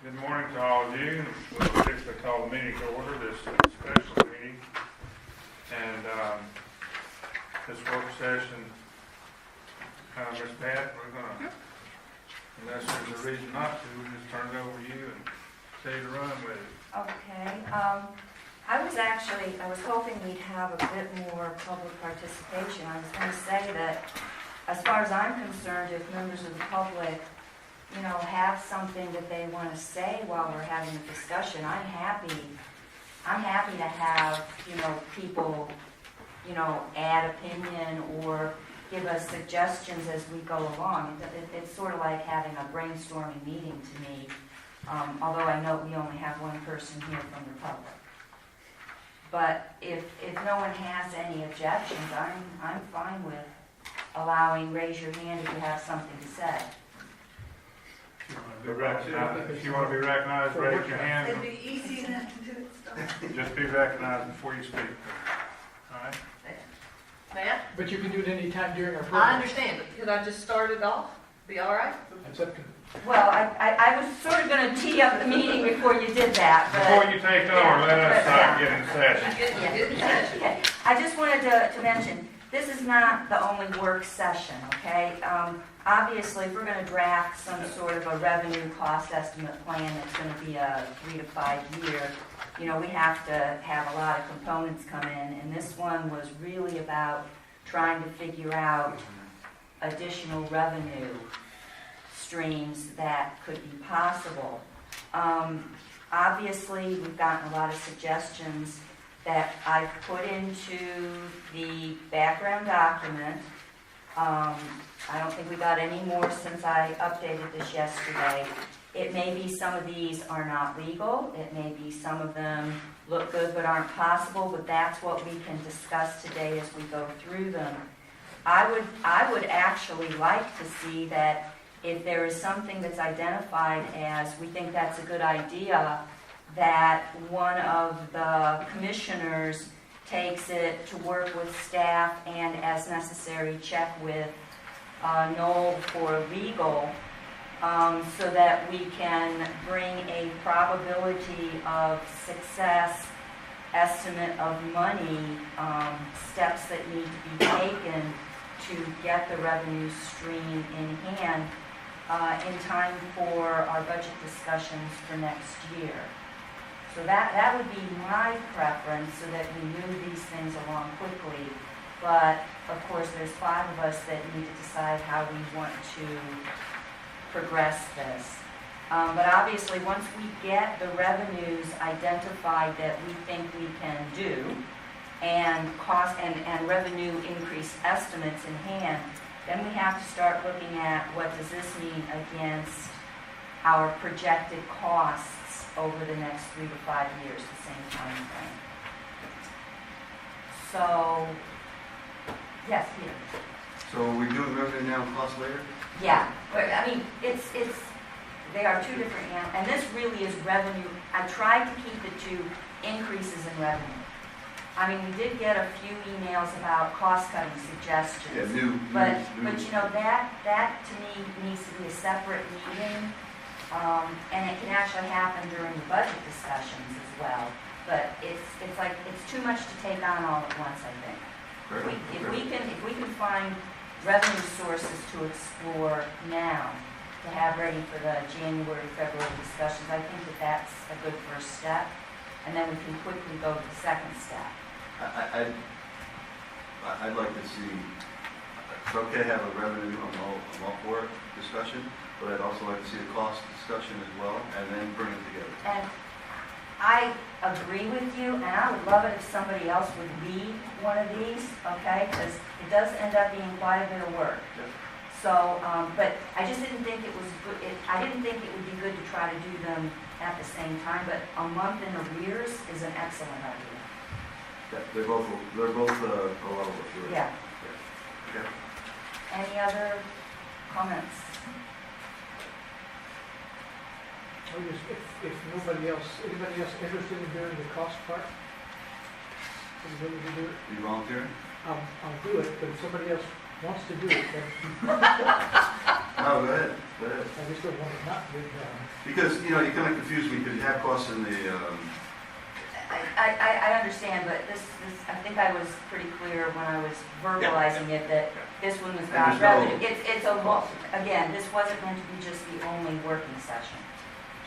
Good morning to all of you. We'll officially call the meeting to order, this special meeting. And this work session, Ms. Pat, we're going to, unless there's a reason not to, we'll just turn it over to you and say to run with it. Okay. I was hoping we'd have a bit more public participation. I was going to say that, as far as I'm concerned, if members of the public, have something that they want to say while we're having a discussion, I'm happy to have, people, add opinion or give us suggestions as we go along. It's sort of like having a brainstorming meeting to me, although I know we only have one person here from the public. But if no one has any objections, I'm fine with raise your hand if you have something to say. If you want to be recognized, raise your hand. It'd be easy enough to do it. Just be recognized before you speak. All right? Matt? But you can do it any time during our I program. understand, but could I just start it off? Be all right? That's up to Well, I was sort of going to tee up the meeting before you did that, but... Before you take over, let us get in session. Get in session. Okay. I just wanted to mention, this is not the only work session, okay? Obviously, if we're going to draft some sort of a revenue cost estimate plan that's going to be a 3 to 5 year, we have to have a lot of components come in, and this one was really about trying to figure out additional revenue streams that could be possible. Obviously, we've gotten a lot of suggestions that I've put into the background document. I don't think we got any more since I updated this yesterday. It may be some of these are not legal. It may be some of them look good but aren't possible, but that's what we can discuss today as we go through them. I would actually like to see that if there is something that's identified as we think that's a good idea, that one of the commissioners takes it to work with staff and, as necessary, check with Noel for legal, so that we can bring a probability of success estimate of money, steps that need to be taken to get the revenue stream in hand in time for our budget discussions for next year. So that would be my preference, so that we move these things along quickly. But, of course, there's 5 of us that need to decide how we want to progress this. But obviously, once we get the revenues identified that we think we can do, and cost and revenue increase estimates in hand, then we have to start looking at what does this mean against our projected costs over the next 3 to 5 years, the same time frame. So, yes, Peter. So are we doing revenue now and cost later? Yeah, but I mean, they are two different, and this really is revenue. I tried to keep it to increases in revenue. I mean, we did get a few emails about cost-cutting suggestions. Yeah, But that to me needs to be a separate meeting, and it can actually happen during the budget discussions as well. But it's too much to take on all at once, I think. If we can find revenue sources to explore now, to have ready for the January, February discussions, I think that's a good first step, and then we can quickly go to the second step. I'd like to see, it's okay to have a revenue, I'm all for it, discussion, but I'd also like to see a cost discussion as well, and then bring it together. And I agree with you, and I would love it if somebody else would lead one of these, okay? Because it does end up being quite a bit of work. Yep. So, but I just didn't think it was good. I didn't think it would be good to try to do them at the same time, but a month in arrears is an excellent idea. Yeah, they're both a lot of work. You're right. Yeah. Okay. Any other comments? if anybody else interested in doing the cost part, is willing to do it, You volunteering? I'll do it, but if somebody else wants to do it, then No, go ahead, go ahead. I just don't want it not to be done. Because, you kind of confused me, because you have costs in the, I understand, but this, I think I was pretty clear when I was verbalizing it, that this one was And not there's no- revenue. It's a, again, this wasn't meant to be just the only working session.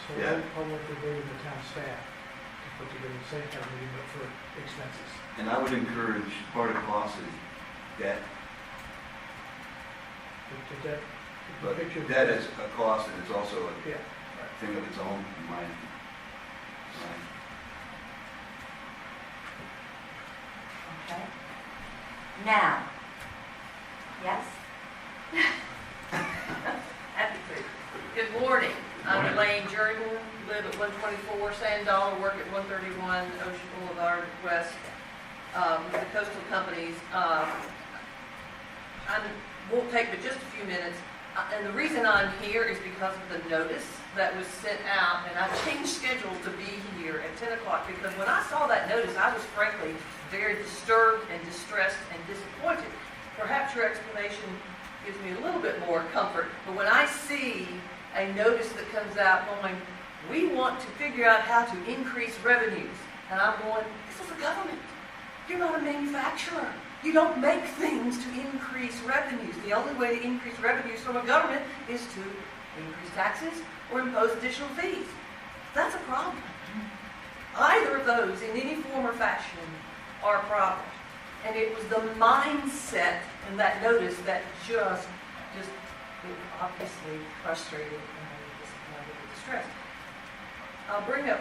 So Yeah. I'll work with David and the town staff to put together the same kind of meeting, but for expenses. and I would encourage part of the cost is debt, The debt, the but picture. debt is a cost and it's also a Yeah. thing of its own, in my. Okay? Now, yes? Happy to. Good morning. I'm Elaine Jordan, live at 124 Sand Dollar, work at 131 Ocean Boulevard West, with the coastal companies. I won't take but just a few minutes. And the reason I'm here is because of the notice that was sent out, and I changed schedules to be here at 10 o'clock, because when I saw that notice, I was frankly very disturbed and distressed and disappointed. Perhaps your explanation gives me a little bit more comfort, but when I see a notice that comes out going, we want to figure out how to increase revenues, and I'm going, this is the government. You're not a manufacturer. You don't make things to increase revenues. The only way to increase revenues from a government is to increase taxes or impose additional fees. That's a problem. Either of those, in any form or fashion, are a problem. And it was the mindset in that notice that just obviously frustrated and disappointed and distressed. I'll bring up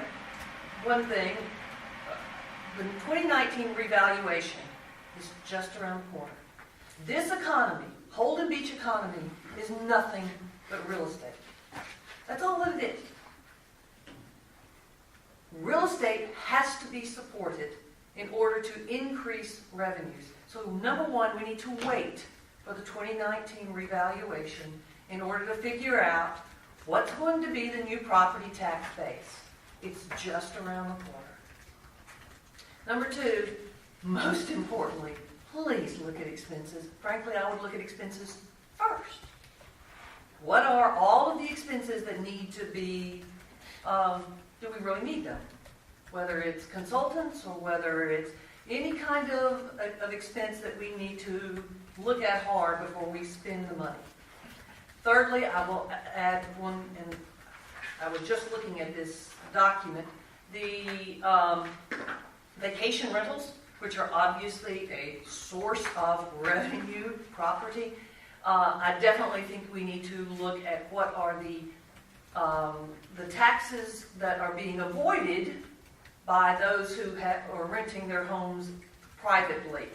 one thing. The 2019 revaluation is just around the corner. This economy, Holden Beach economy, is nothing but real estate. That's all that it is. Real estate has to be supported in order to increase revenues. So number one, we need to wait for the 2019 revaluation in order to figure out what's going to be the new property tax base. It's just around the corner. Number two, most importantly, please look at expenses. Frankly, I would look at expenses first. What are all of the expenses that need to be, do we really need them? Whether it's consultants or whether it's any kind of expense that we need to look at hard before we spend the money. Thirdly, I will add one, and I was just looking at this document, the vacation rentals, which are obviously a source of revenue property. I definitely think we need to look at what are the taxes that are being avoided by those who are renting their homes privately.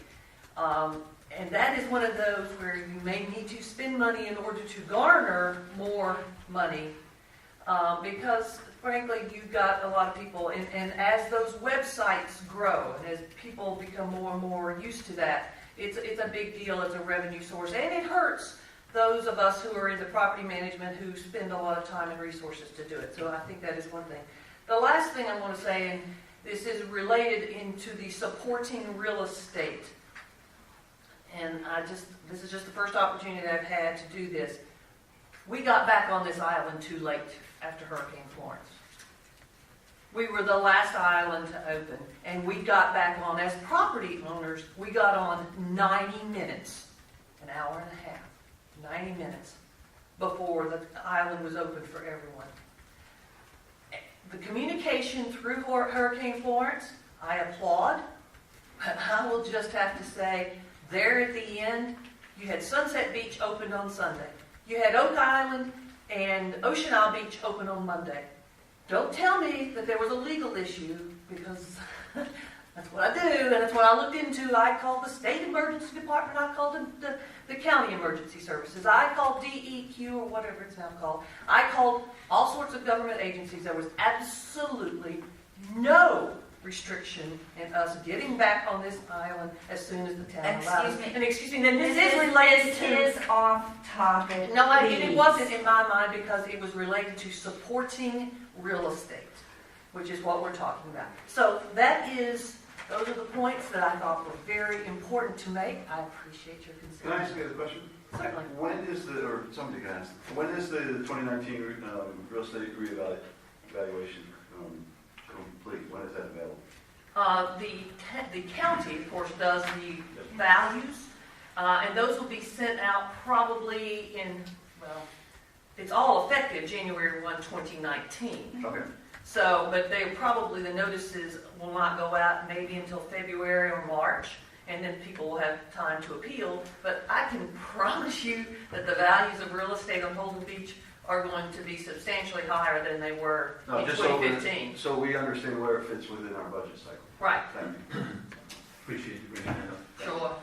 And that is one of those where you may need to spend money in order to garner more money, because frankly, you've got a lot of people, and as those websites grow, and as people become more and more used to that, it's a big deal as a revenue source, and it hurts those of us who are into property management who spend a lot of time and resources to do it. So I think that is one thing. The last thing I want to say, and this is related into the supporting real estate, and this is just the first opportunity I've had to do this. We got back on this island too late after Hurricane Florence. We were the last island to open, and we got back on, as property owners, we got on 90 minutes, an hour and a half, 90 minutes before the island was open for everyone. The communication through Hurricane Florence, I applaud, but I will just have to say, there at the end, you had Sunset Beach opened on Sunday. You had Oak Island and Ocean Isle Beach open on Monday. Don't tell me that there was a legal issue, because that's what I do, and that's what I looked into. I called the state emergency department, I called the county emergency services, I called DEQ or whatever it's now called. I called all sorts of government agencies. There was absolutely no restriction in us getting back on this island as soon as the town allowed us. And excuse me, then this is related to... This is off topic. No, it please. wasn't in my mind, because it was related to supporting real estate, which is what we're talking about. So those are the points that I thought were very important to make. I appreciate your Can I ask consideration. you a question? Certainly. When is or somebody can ask, when is the 2019 real estate reevaluation complete? When is that available? The county, of course, does the values, and those will be sent out probably in, well, it's all effective January 1, 2019. Okay. So, but the notices will not go out maybe until February or March, and then people will have time to appeal. But I can promise you that the values of real estate on Holden Beach are going to be substantially higher than they were in Just 2015. so we understand where it fits within our budget cycle. Right, Thank you. Appreciate you bringing that up. sure.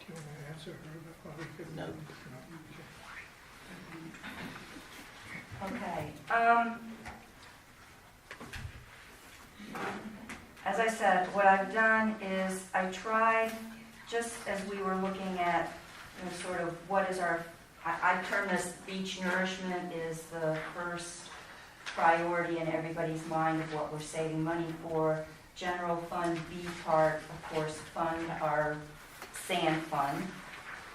Do you want to answer her about why we couldn't? No. Okay, as I said, what I've done is I tried, just as we were looking at, sort of what is our, I term this beach nourishment is the first priority in everybody's mind of what we're saving money for. General fund B part, of course, fund our sand fund.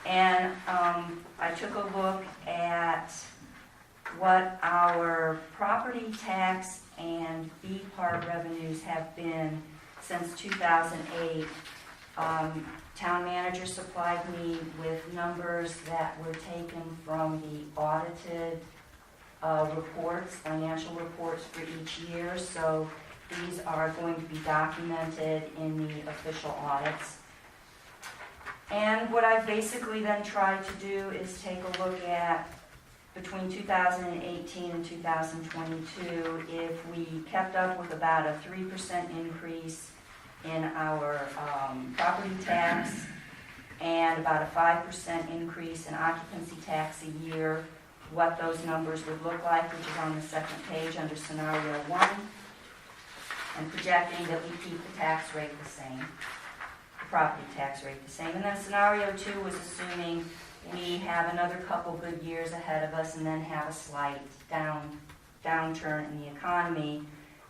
And I took a look at what our property tax and B part revenues have been since 2008. Town manager supplied me with numbers that were taken from the audited reports, financial reports for each year. So these are going to be documented in the official audits. And what I've basically then tried to do is take a look at between 2018 and 2022, if we kept up with about a 3% increase in our property tax and about a 5% increase in occupancy tax a year, what those numbers would look like, which is on the second page under scenario 1, and projecting that we keep the tax rate the same, the property tax rate the same. And then scenario 2 was assuming we have another couple good years ahead of us and then have a slight downturn in the economy.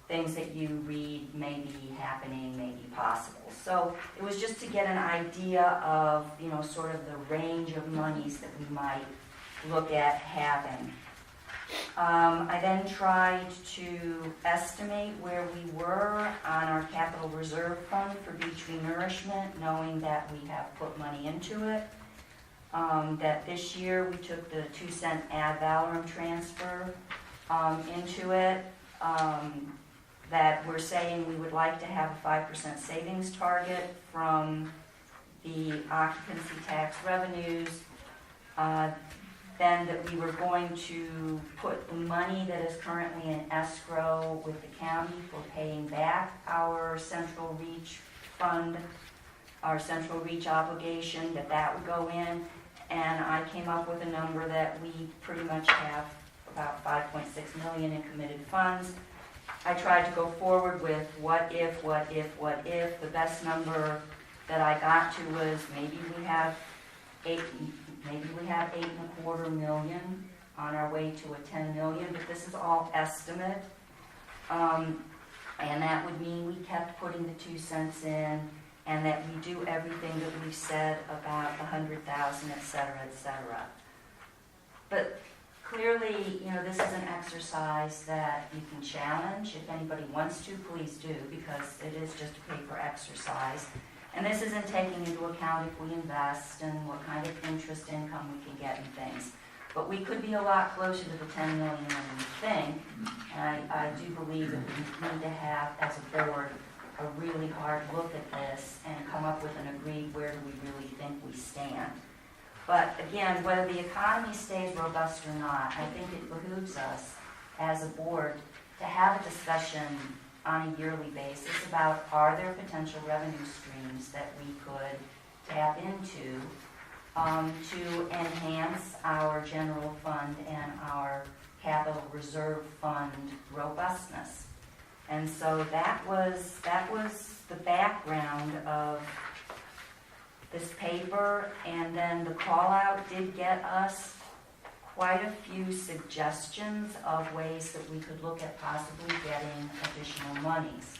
Things that you read may be happening, may be possible. So it was just to get an idea of, sort of the range of monies that we might look at having. I then tried to estimate where we were on our capital reserve fund for beach renourishment, knowing that we have put money into it. That this year we took the 2-cent ad valorem transfer into it. That we're saying we would like to have a 5% savings target from the occupancy tax revenues. Then that we were going to put the money that is currently in escrow with the county for paying back our Central Reach fund, our Central Reach obligation, that would go in. And I came up with a number that we pretty much have about 5.6 million in committed funds. I tried to go forward with what if. The best number that I got to was maybe we have 8.25 million on our way to a 10 million, but this is all estimate. And that would mean we kept putting the 2 cents in, and that we do everything that we've said about 100,000, et cetera, et cetera. But clearly, this is an exercise that you can challenge. If anybody wants to, please do, because it is just a paper exercise. And this isn't taking into account if we invest and what kind of interest income we can get and things. But we could be a lot closer to the 10 million than we think. And I do believe that we need to have, as a board, a really hard look at this and come up with an agreed where do we really think we stand. But again, whether the economy stays robust or not, I think it behooves us as a board to have a discussion on a yearly basis about are there potential revenue streams that we could tap into to enhance our general fund and our capital reserve fund robustness. And so that was the background of this paper, and then the call out did get us quite a few suggestions of ways that we could look at possibly getting additional monies.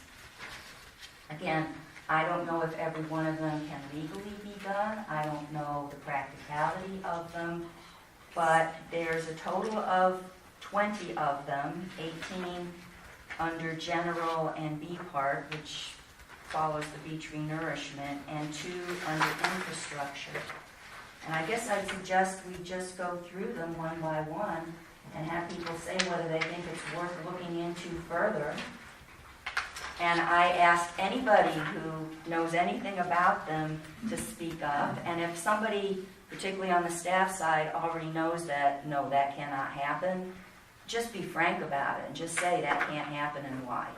Again, I don't know if every one of them can legally be done. I don't know the practicality of them. But there's a total of 20 of them, 18 under general and B part, which follows the beach renourishment, and 2 under infrastructure. And I guess I'd suggest we just go through them one by one and have people say whether they think it's worth looking into further. And I asked anybody who knows anything about them to speak up. And if somebody, particularly on the staff side, already knows that, no, that cannot happen, just be frank about it and just say that can't happen and why.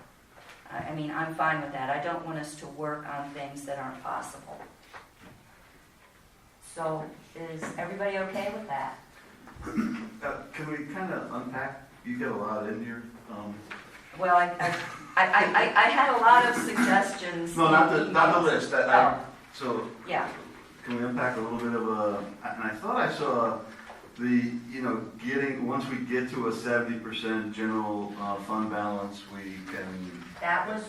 I mean, I'm fine with that. I don't want us to work on things that aren't possible. So is everybody okay with that? Can we kind of unpack, you get a lot in here. Well, I had a lot of suggestions. No, not the list. So Yeah. can we unpack a little bit of and I thought I saw the, once we get to a 70% general fund balance, we can. That was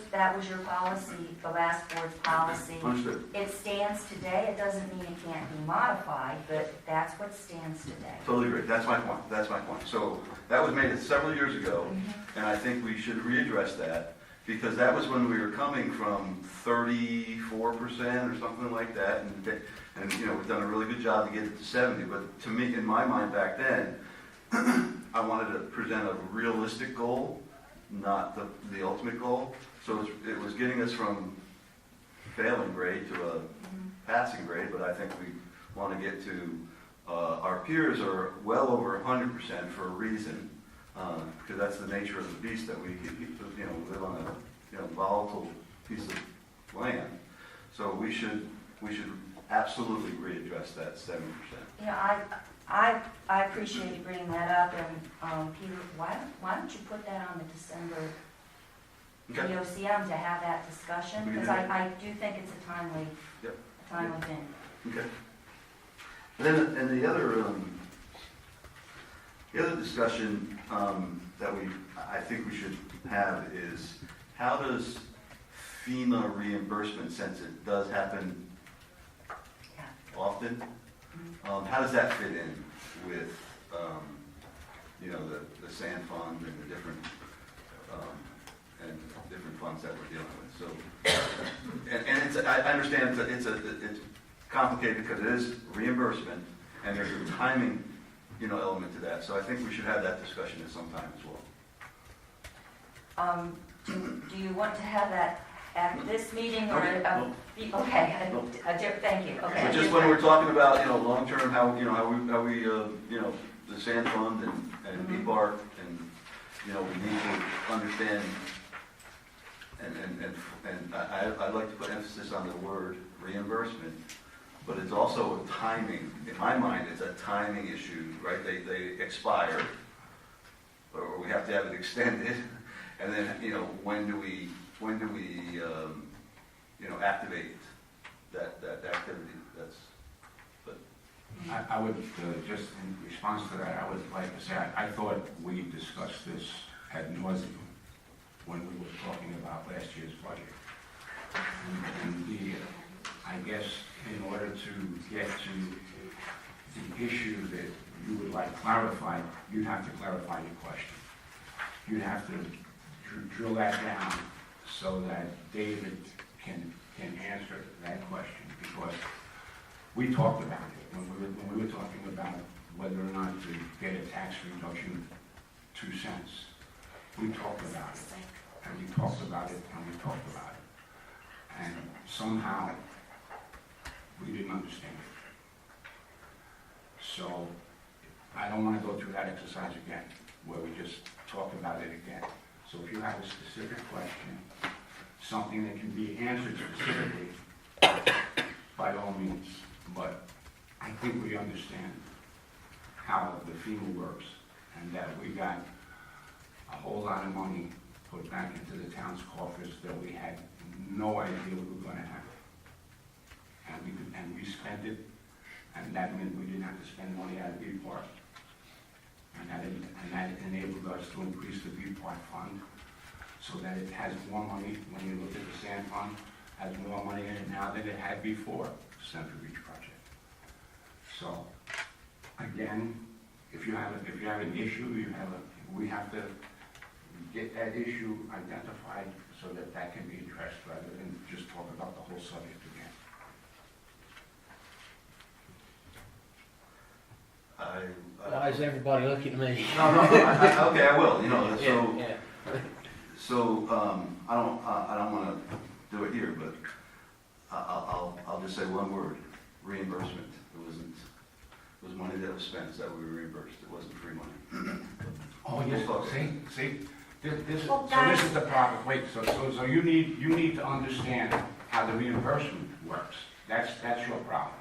your policy, the last board's policy. Understood. It stands today. It doesn't mean it can't be modified, but that's what stands today. Totally agree. That's my point. So that was made several years ago, and I think we should readdress that, because that was when we were coming from 34% or something like that, and we've done a really good job to get it to 70. But to me, in my mind back then, I wanted to present a realistic goal, not the ultimate goal. So it was getting us from failing grade to a passing grade, but I think we want to get to, our peers are well over 100% for a reason, because that's the nature of the beast, that we live on a volatile piece of land. So we should absolutely readdress that 70%. Yeah, I appreciate you bringing that up, and Peter, why don't you put that on the December Okay. EOCM to have that discussion? We can Because do that. I do think it's a timely thing. Okay. And the other discussion that I think we should have is, how does FEMA reimbursement, since it does happen Yeah. often, how does that fit in with the sand fund and the different funds that we're dealing with? So, and I understand it's complicated because it is reimbursement, and there's a timing element to that. So I think we should have that discussion at some time as well. Do you want to have that at this meeting or? Okay. Okay. Thank you. Okay. But just when we're talking about long term, how we the sand fund and BPARC, and we need to understand, and I'd like to put emphasis on the word reimbursement, but it's also a timing. In my mind, it's a timing issue, right? They expire, or we have to have it extended, and then when do we activate that activity? I would, just in response to that, I would like to say, I thought we discussed this ad nauseum when we were talking about last year's budget. And I guess in order to get to the issue that you would like clarified, you'd have to clarify your question. You'd have to drill that down so that David can answer that question, because we talked about it when we were talking about whether or not to get a tax reduction 2 cents. We talked about it, and we talked about it, and we talked about it. And somehow, we didn't understand it. So, I don't want to go through that exercise again, where we just talk about it again. So if you have a specific question, something that can be answered specifically, by all means. But I think we understand how the FEMA works, and that we got a whole lot of money put back into the town's coffers that we had no idea we were going to have. And we spent it, and that meant we didn't have to spend money out of BPARC. And that enabled us to increase the BPARC fund so that it has more money when you look at the sand fund, has more money in it now than it had before the Central Beach project. So, again, if you have an issue, we have to get that issue identified so that that can be addressed rather than just talk about the whole subject again. Why is everybody looking at me? No, okay, I will, you know, so, Yeah. I don't wanna do it here, but I'll just say one word, reimbursement. It was money that was spent, that we were reimbursed, it wasn't free money. Oh, yes, see, this Well, is the problem, wait, so you need to understand how the reimbursement works. That's your problem.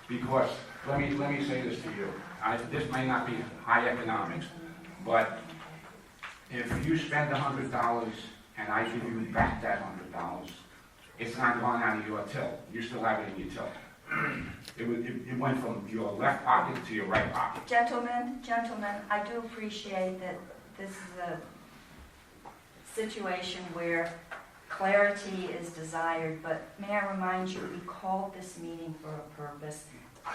Because, let me say this to you, this may not be high economics, but if you spend $100 and I give you back that $100, it's not going out of your till, you still have it in your till. It went from your left pocket to your right pocket. Gentlemen, I do appreciate that this is a situation where clarity is desired, but may I remind you, we called this meeting for a purpose.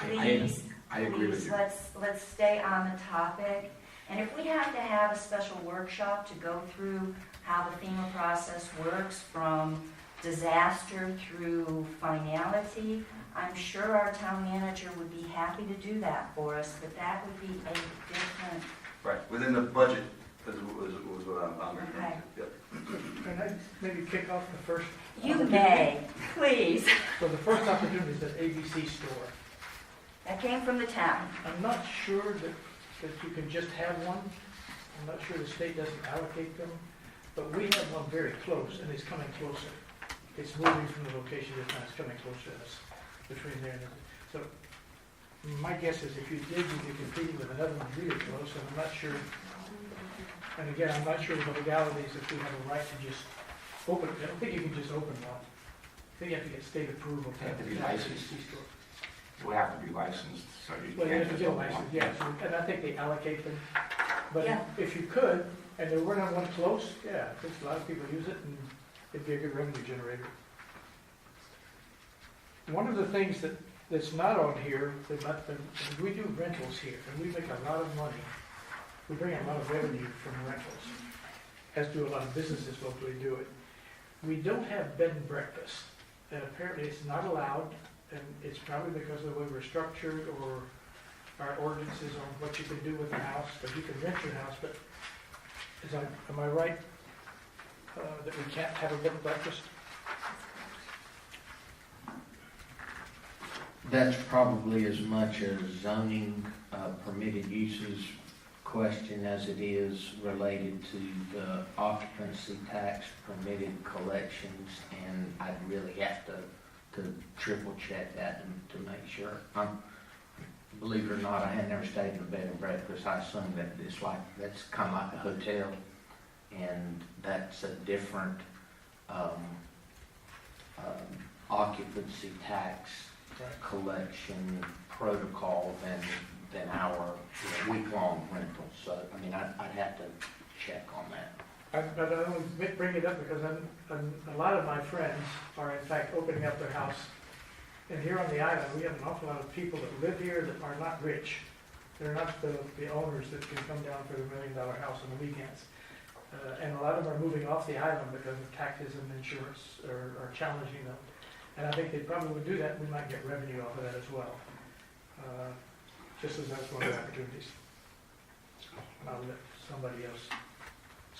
Please, I agree with please, you. let's stay on the topic. And if we have to have a special workshop to go through how the FEMA process works from disaster through finality, I'm sure our town manager would be happy to do that for us, but that would be a different, Right, within the budget, was what I'm referring Okay. to. Yep. Can I maybe kick off the first? you opportunity? may, please. So the first opportunity is at ABC store. That came from the town. I'm not sure that you can just have one. I'm not sure the state doesn't allocate them, but we have one very close, and it's coming closer. It's moving from the location this time, it's coming closer to us, between there and there. So my guess is if you did, you'd be competing with another one really close, and I'm not sure, and again, I'm not sure of the legalities if we have a right to just open, I don't think you can just open one. I think you have to get state approval. They have to be have an licensed. ABC store. We have to be licensed, so you Well, you can't have to just get a open license, one. yes, and I think they allocate them. But Yeah. if you could, and there were not one close, yeah, I think a lot of people use it, and it'd be a good revenue generator. One of the things that's not on here, we do rentals here, and we make a lot of money. We bring a lot of revenue from rentals, as do a lot of businesses locally do it. We don't have bed and breakfast, and apparently it's not allowed, and it's probably because of the way we're structured or our ordinances on what you can do with the house, but you can rent your house, but am I right that we can't have a bed and breakfast? That's probably as much a zoning permitted uses question as it is related to the occupancy tax permitted collections, and I'd really have to triple check that and to make sure. Believe it or not, I had never stayed in a bed and breakfast. I assume that it's like, that's kind of like a hotel, and that's a different occupancy tax collection protocol than our week-long rentals. So, I mean, I'd have to check on that. But I only bring it up because a lot of my friends are in fact opening up their house. And here on the island, we have an awful lot of people that live here that are not rich. They're not the owners that can come down for the $1 million house on the weekends. And a lot of them are moving off the island because of taxes and insurance are challenging them. And I think they probably would do that, we might get revenue off of that as well. Just as that's one of the opportunities. And I'll let somebody else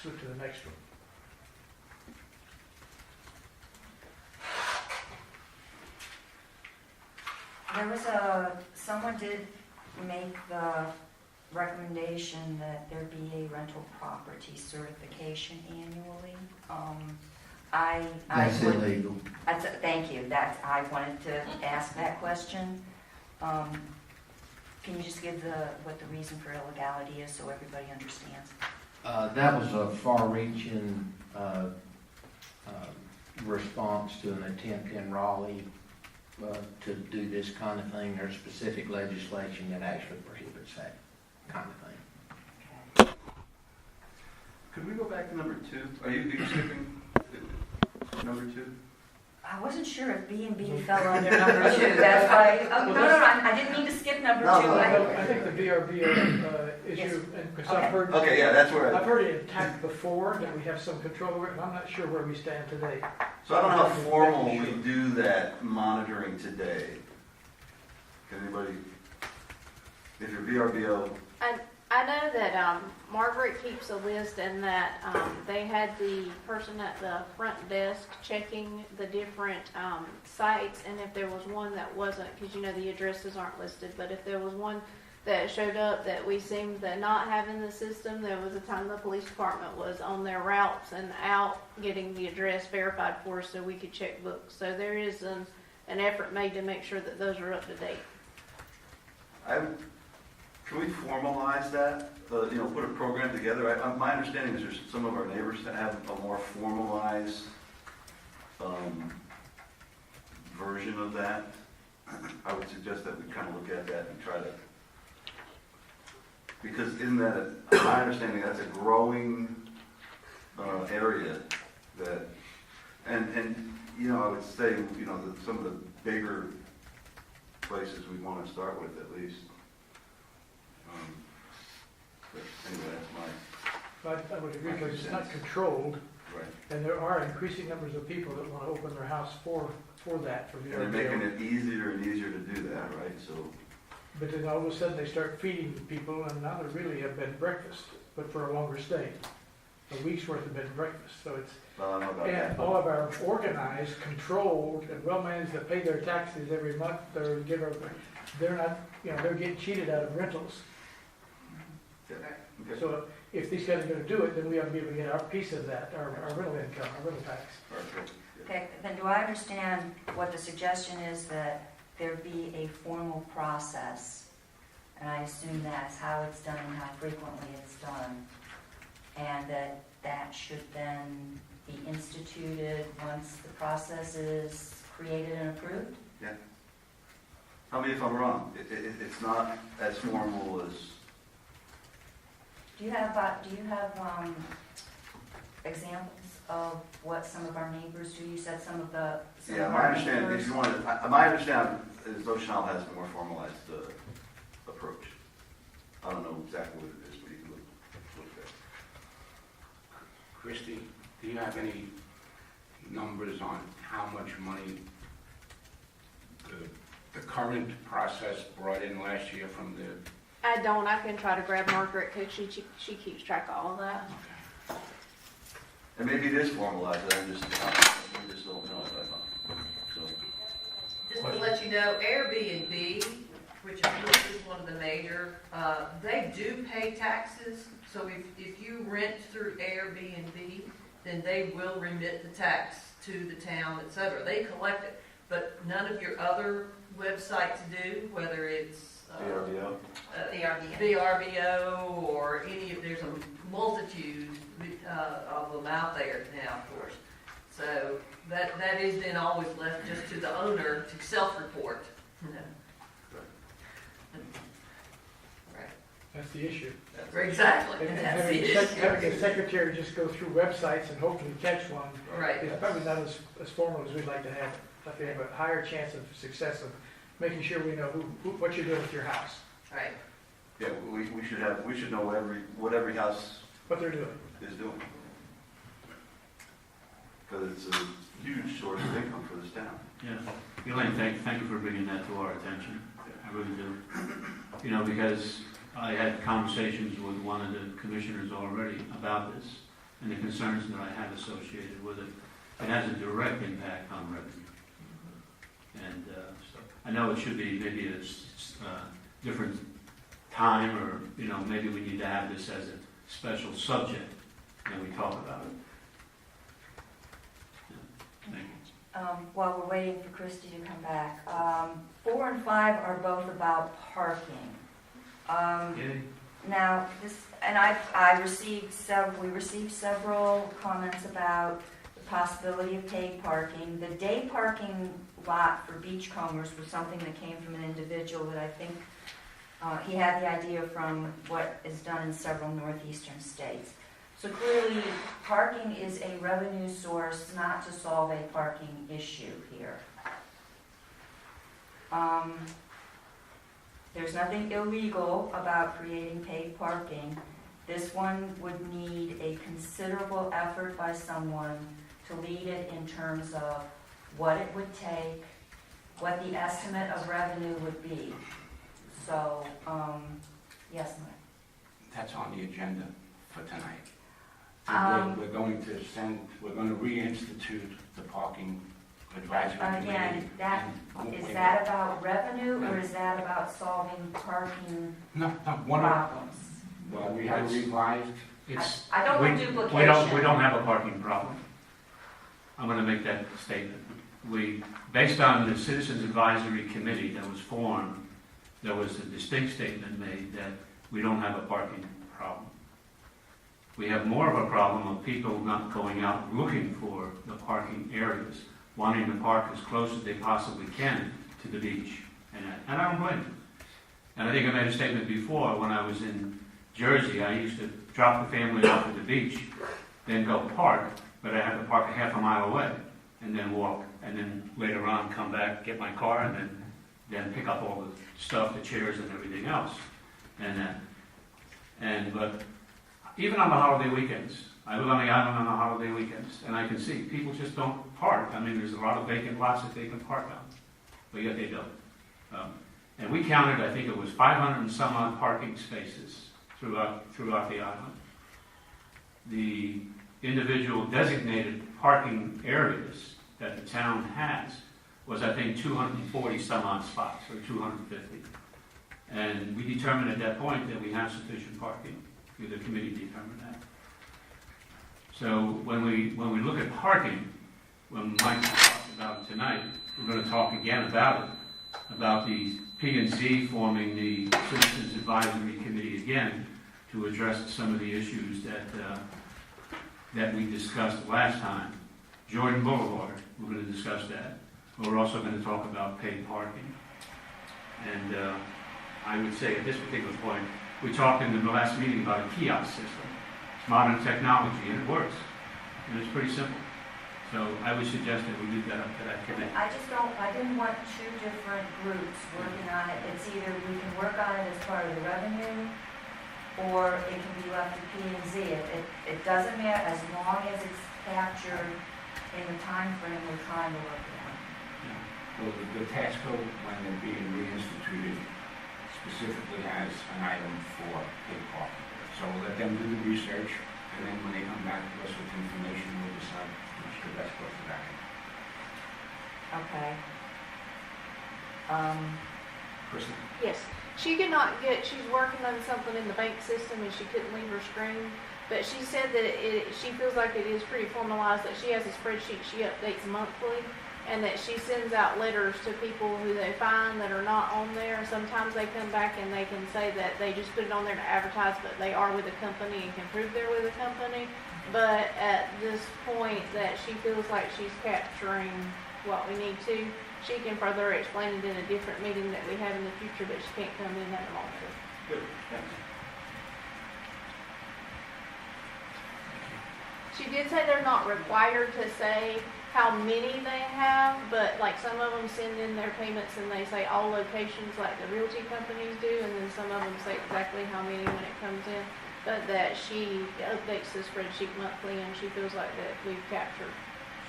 switch to the next one. There was someone did make the recommendation that there be a rental property certification annually. I That's would- illegal. Thank you, I wanted to ask that question. Can you just give what the reason for illegality is so everybody understands? That was a far-reaching response to an attempt in Raleigh to do this kind of thing. There's specific legislation that actually prohibits that kind of thing. Could we go back to number 2? Are you skipping number 2? I wasn't sure if B and B fell under number 2, that's why, oh, no, I didn't mean to skip number 2. No, no, I think the VRBO issue, because I've heard. Okay, yeah, that's where I've heard it attacked before, that we have some control over it, and I'm not sure where we stand today. So I don't know how formal we do that monitoring today. Can anybody, if you're VRBO, I know that Margaret keeps a list and that they had the person at the front desk checking the different sites, and if there was one that wasn't, because you know the addresses aren't listed, but if there was one that showed up that we seemed to not have in the system, there was a time the police department was on their routes and out getting the address verified for us so we could check books. So there is an effort made to make sure that those are up to date. can we formalize that? Put a program together? My understanding is there's some of our neighbors that have a more formalized version of that. I would suggest that we kind of look at that and try to, because in that, my understanding, that's a growing area that, and I would say, some of the bigger places we want to start with at least. But anyway, that's I would agree, because it's not controlled, right. and there are increasing numbers of people that want to open their house for that, for And they're making VRBO. it easier and easier to do that, right? So, But then all of a sudden, they start feeding people, and now they really have bed and breakfast, but for a longer stay. A week's worth of bed and breakfast, so it's, I don't know about and that. all of our organized, controlled, and well-managed that pay their taxes every month, they're not, they're getting cheated out of rentals. Okay. So if these guys are gonna do it, then we ought to be able to get our piece of that, our rental income, our rental tax. Perfect. Okay, then do I understand what the suggestion is, that there be a formal process? And I assume that's how it's done and how frequently it's done. And that should then be instituted once the process is created and approved? Yeah. Tell me if I'm wrong. It's not as formal as, Do you have examples of what some of our neighbors do? You said some of the. some yeah, of my our understanding, neighbors- if you want to, my understanding is Oceanal has a more formalized approach. I don't know exactly what it is, but you can look at it. Christie, do you have any numbers on how much money the current process brought in last year from the? I don't. I can try to grab Margaret because she keeps track of all of that. And maybe it is formalized, we just don't know it. So, Just to let you know, Airbnb, which is one of the major, they do pay taxes. So if you rent through Airbnb, then they will remit the tax to the town, et cetera. They collect it, but none of your other websites do, whether it's VRBO? VRBO or there's a multitude of them out there now, of course. So that is then always left just to the owner to self-report. Right. That's the issue. Exactly. And That's the issue. having a secretary just go through websites and hopefully catch one Right. is probably not as formal as we'd like to have it. I think we have a higher chance of success of making sure we know what you're doing with your house, Right. Yeah, we should know what every house what they're doing. is doing. Because it's a huge source of income for this town. Yeah, Elaine, thank you for bringing that to our attention. I really do. Because I had conversations with one of the commissioners already about this and the concerns that I have associated with it. It has a direct impact on revenue. And so I know it should be maybe a different time, or maybe we need to have this as a special subject and we talk about it. Yeah. Thank you. While we're waiting for Christie to come back, 4 and 5 are both about parking. Now, we received several comments about the possibility of paid parking. The day parking lot for beachcombers was something that came from an individual that I think he had the idea from what is done in several northeastern states. So clearly, parking is a revenue source, not to solve a parking issue here. There's nothing illegal about creating paid parking. This one would need a considerable effort by someone to lead it in terms of what it would take, what the estimate of revenue would be. So, yes, Mike? That's on the agenda for tonight. We're going to reinstitute the parking advisory committee. Again, is And- that about revenue or is that about solving parking No, one of, problems? well, we have revised, It's, I don't want we duplication. don't have a parking problem. I'm gonna make that statement. Based on the Citizens Advisory Committee that was formed, there was a distinct statement made that we don't have a parking problem. We have more of a problem of people not going out looking for the parking areas, wanting to park as close as they possibly can to the beach. And I don't blame them. And I think I made a statement before, when I was in Jersey, I used to drop the family off at the beach, then go park, but I had to park a half a mile away, and then walk, and then later on come back, get my car, and then pick up all the stuff, the chairs and everything else. But even on the holiday weekends, I live on the island on the holiday weekends, and I can see people just don't park. I mean, there's a lot of vacant lots that they can park on, but yet they don't. And we counted, I think it was 500 and some odd parking spaces throughout the island. The individual designated parking areas that the town has was, I think, 240 some odd spots, or 250. And we determined at that point that we have sufficient parking. The committee determined that. So when we look at parking, when Mike talked about it tonight, we're going to talk again about it, about the P&Z forming the Citizens Advisory Committee again to address some of the issues that we discussed last time. Jordan Boulevard, we're going to discuss that. We're also going to talk about paid parking. And I would say at this particular point, we talked in the last meeting about a kiosk system. It's modern technology and it works. And it's pretty simple. So I would suggest that we leave that up to that committee. I didn't want two different groups working on it. It's either we can work on it as part of the revenue, or it can be left to P&Z. It doesn't matter, as long as it's captured in the time frame we're trying to work on. well, the tax code, when they're being reinstituted, specifically has an item for paid parking. So we'll let them do the research, and then when they come back to us with information, we'll decide which the best course of action. Okay. Kristen? Yes, she could not get, she's working on something in the bank system and she couldn't leave her screen. But she said that she feels like it is pretty formalized, that she has a spreadsheet she updates monthly, and that she sends out letters to people who they find that are not on there. Sometimes they come back and they can say that they just put it on there to advertise, but they are with a company and can prove they're with a company. But at this point that she feels like she's capturing what we need to, she can further explain it in a different meeting that we have in the future, but she can't come in at the moment. Good, thanks. She did say they're not required to say how many they have, but like some of them send in their payments and they say all locations like the realty companies do, and then some of them say exactly how many when it comes in. But that she updates the spreadsheet monthly and she feels like that we've captured.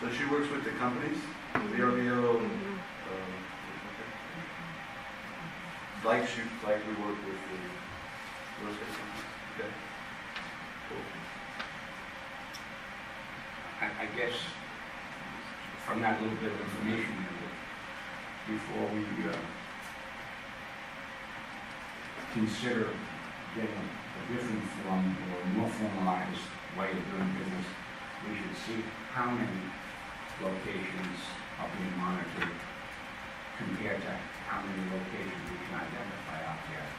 So she works with the companies, the VRBO, like we work with the real estate companies. Okay. Cool. I guess from that little bit of information, before we consider getting a different form or more formalized way of doing business, we should see how many locations are being monitored compared to how many locations we can identify out there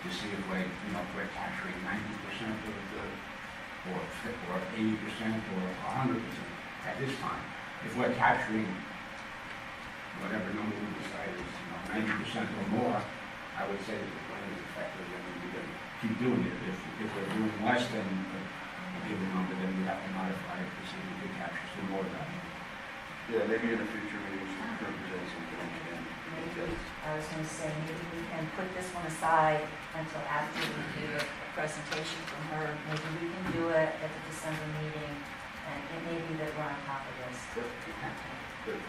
to see if we're, if we're capturing 90% of the, or 80% or 100% at this time. If we're capturing whatever number we decide is 90% or more, I would say that the plan is effective and we would keep doing it. If we're doing less than given number, then we have to modify it to see if we can capture some more of that. Yeah, maybe in a future meeting, we can present something again. Maybe, I was gonna say, maybe we can put this one aside until after we do a presentation from her. Maybe we can do it at the December meeting, and it may be that we're on top of this. Good.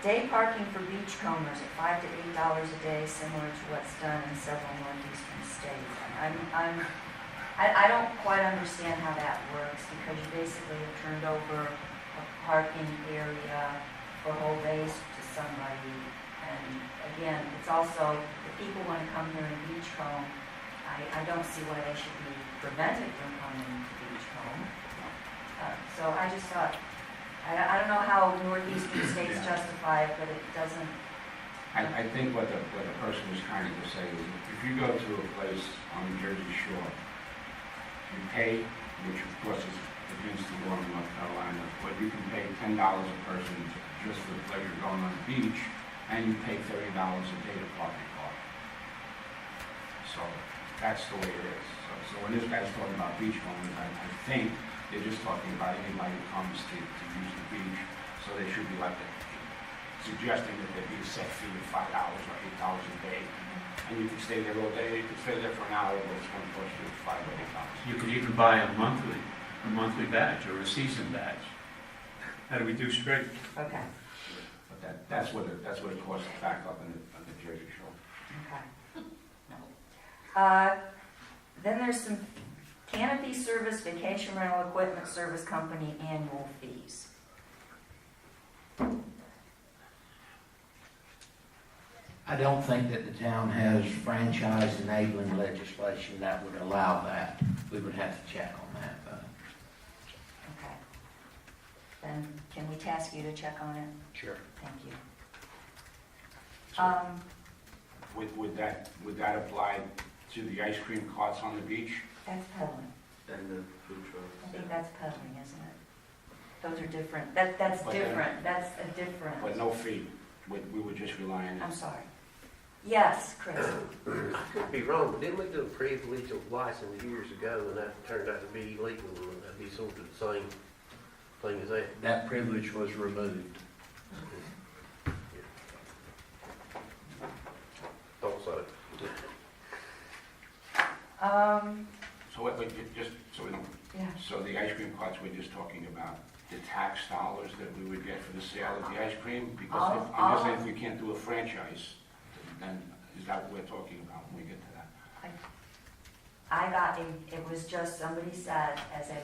Day parking for beachcombers at $5 to $8 a day, similar to what's done in several northeastern states. I don't quite understand how that works, because you basically have turned over a parking area for whole days to somebody. And again, it's also, if people want to come here and beachcomb, I don't see why they should be prevented from coming to beachcomb. So I just thought, I don't know how northeastern states justify it, but it doesn't. I think what the person was trying to say is, if you go to a place on the Jersey Shore, you pay, which of course is against the law in North Carolina, but you can pay $10 a person just for the pleasure of going on the beach, and you pay $30 a day to park your car. So that's the way it is. So when this guy's talking about beachcombers, I think they're just talking about anybody who comes to use the beach. So they should be like suggesting that there be a set fee of $5 or $8 a day. And you can stay there all day, you can stay there for an hour, but it's going to cost you $5 or $8. You could even buy a monthly badge or a season badge at a reduced rate. Okay, But that's what it costs back up on the Jersey Shore. okay. Then there's some canopy service, vacation rental equipment service company annual fees. I don't think that the town has franchise enabling legislation that would allow that. We would have to check on that, though. Okay. Then can we task you to check on it? Sure. Thank you. Would that apply to the ice cream carts on the beach? That's peddling. And the food trucks. I think that's peddling, isn't it? Those are different. That's But different. That's a different. But no fee. We would just rely on I'm it. sorry. Yes, Chris. I could be wrong, but didn't we do a pre-collegiate license years ago, and that turned out to be illegal, and that'd be sort of the same thing as that? That privilege was removed. Thought so. So what, just so we don't, Yeah. so the ice cream carts, we're just talking about the tax dollars that we would get for the sale of the ice cream? Because if you're saying if we can't do a franchise, then is that what we're talking about when we get to that? It was just, somebody said, as a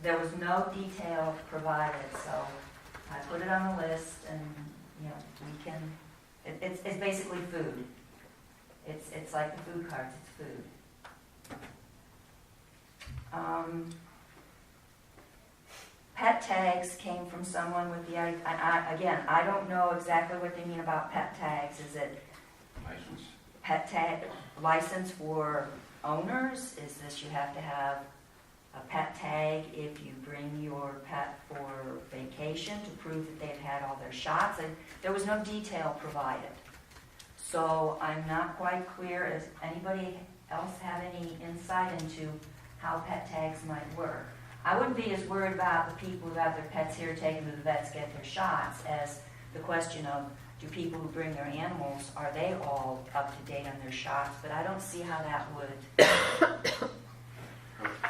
there was no detail provided, so I put it on the list, and, you know, we can, it's basically food. It's like the food carts, it's food. Pet tags came from someone with the, again, I don't know exactly what they mean about pet tags. Is it License? pet tag license for owners? Is this you have to have a pet tag if you bring your pet for vacation to prove that they've had all their shots? And there was no detail provided. So I'm not quite clear. Does anybody else have any insight into how pet tags might work? I wouldn't be as worried about the people who have their pets here, take them to the vets, get their shots, as the question of, do people who bring their animals, are they all up to date on their shots? But I don't see how that would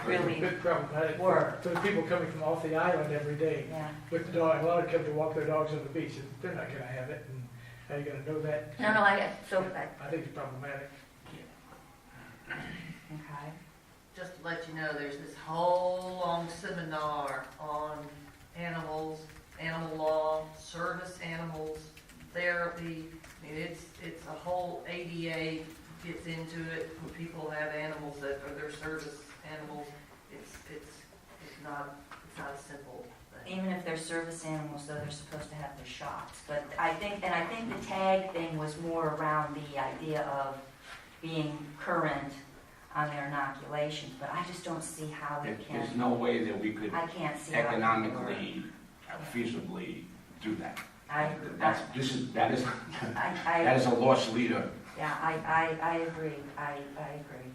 really A bit problematic work. for the people coming from off the island every day Yeah. with the dog. A lot of them come to walk their dogs on the beach, and they're not gonna have it, and how you gonna know that? No, I think it's problematic. okay. Just to let you know, there's this whole long seminar on animals, animal law, service animals, therapy. I mean, it's a whole ADA gets into it when people have animals that are their service animals. It's not a simple thing. Even if they're service animals, though, they're supposed to have their shots. But I think the tag thing was more around the idea of being current on their inoculations, but I just don't see how it can. There's no way that we could I can't see how it can work. economically, feasibly do that. I That is a lost leader Yeah, I agree, I agree.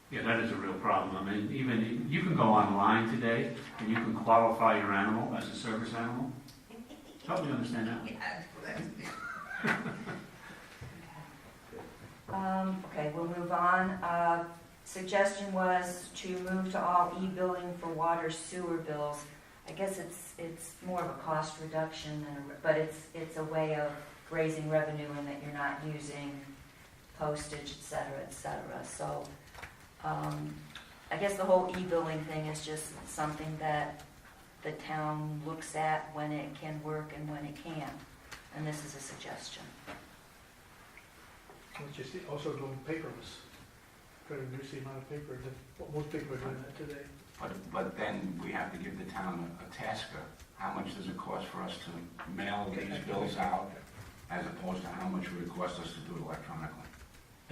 Yeah, that is a real problem. I mean, even, you can go online today and you can qualify your animal as a service animal. Help me understand that. Okay, we'll move on. Suggestion was to move to all e-billing for water sewer bills. I guess it's more of a cost reduction, but it's a way of raising revenue in that you're not using postage, et cetera, et cetera. So I guess the whole e-billing thing is just something that the town looks at when it can work and when it can't. And this is a suggestion. Which is also going paperless. Try to reduce the amount of paper that most people are doing that today. But then we have to give the town a tasker. How much does it cost for us to mail these bills out as opposed to how much it would cost us to do it electronically?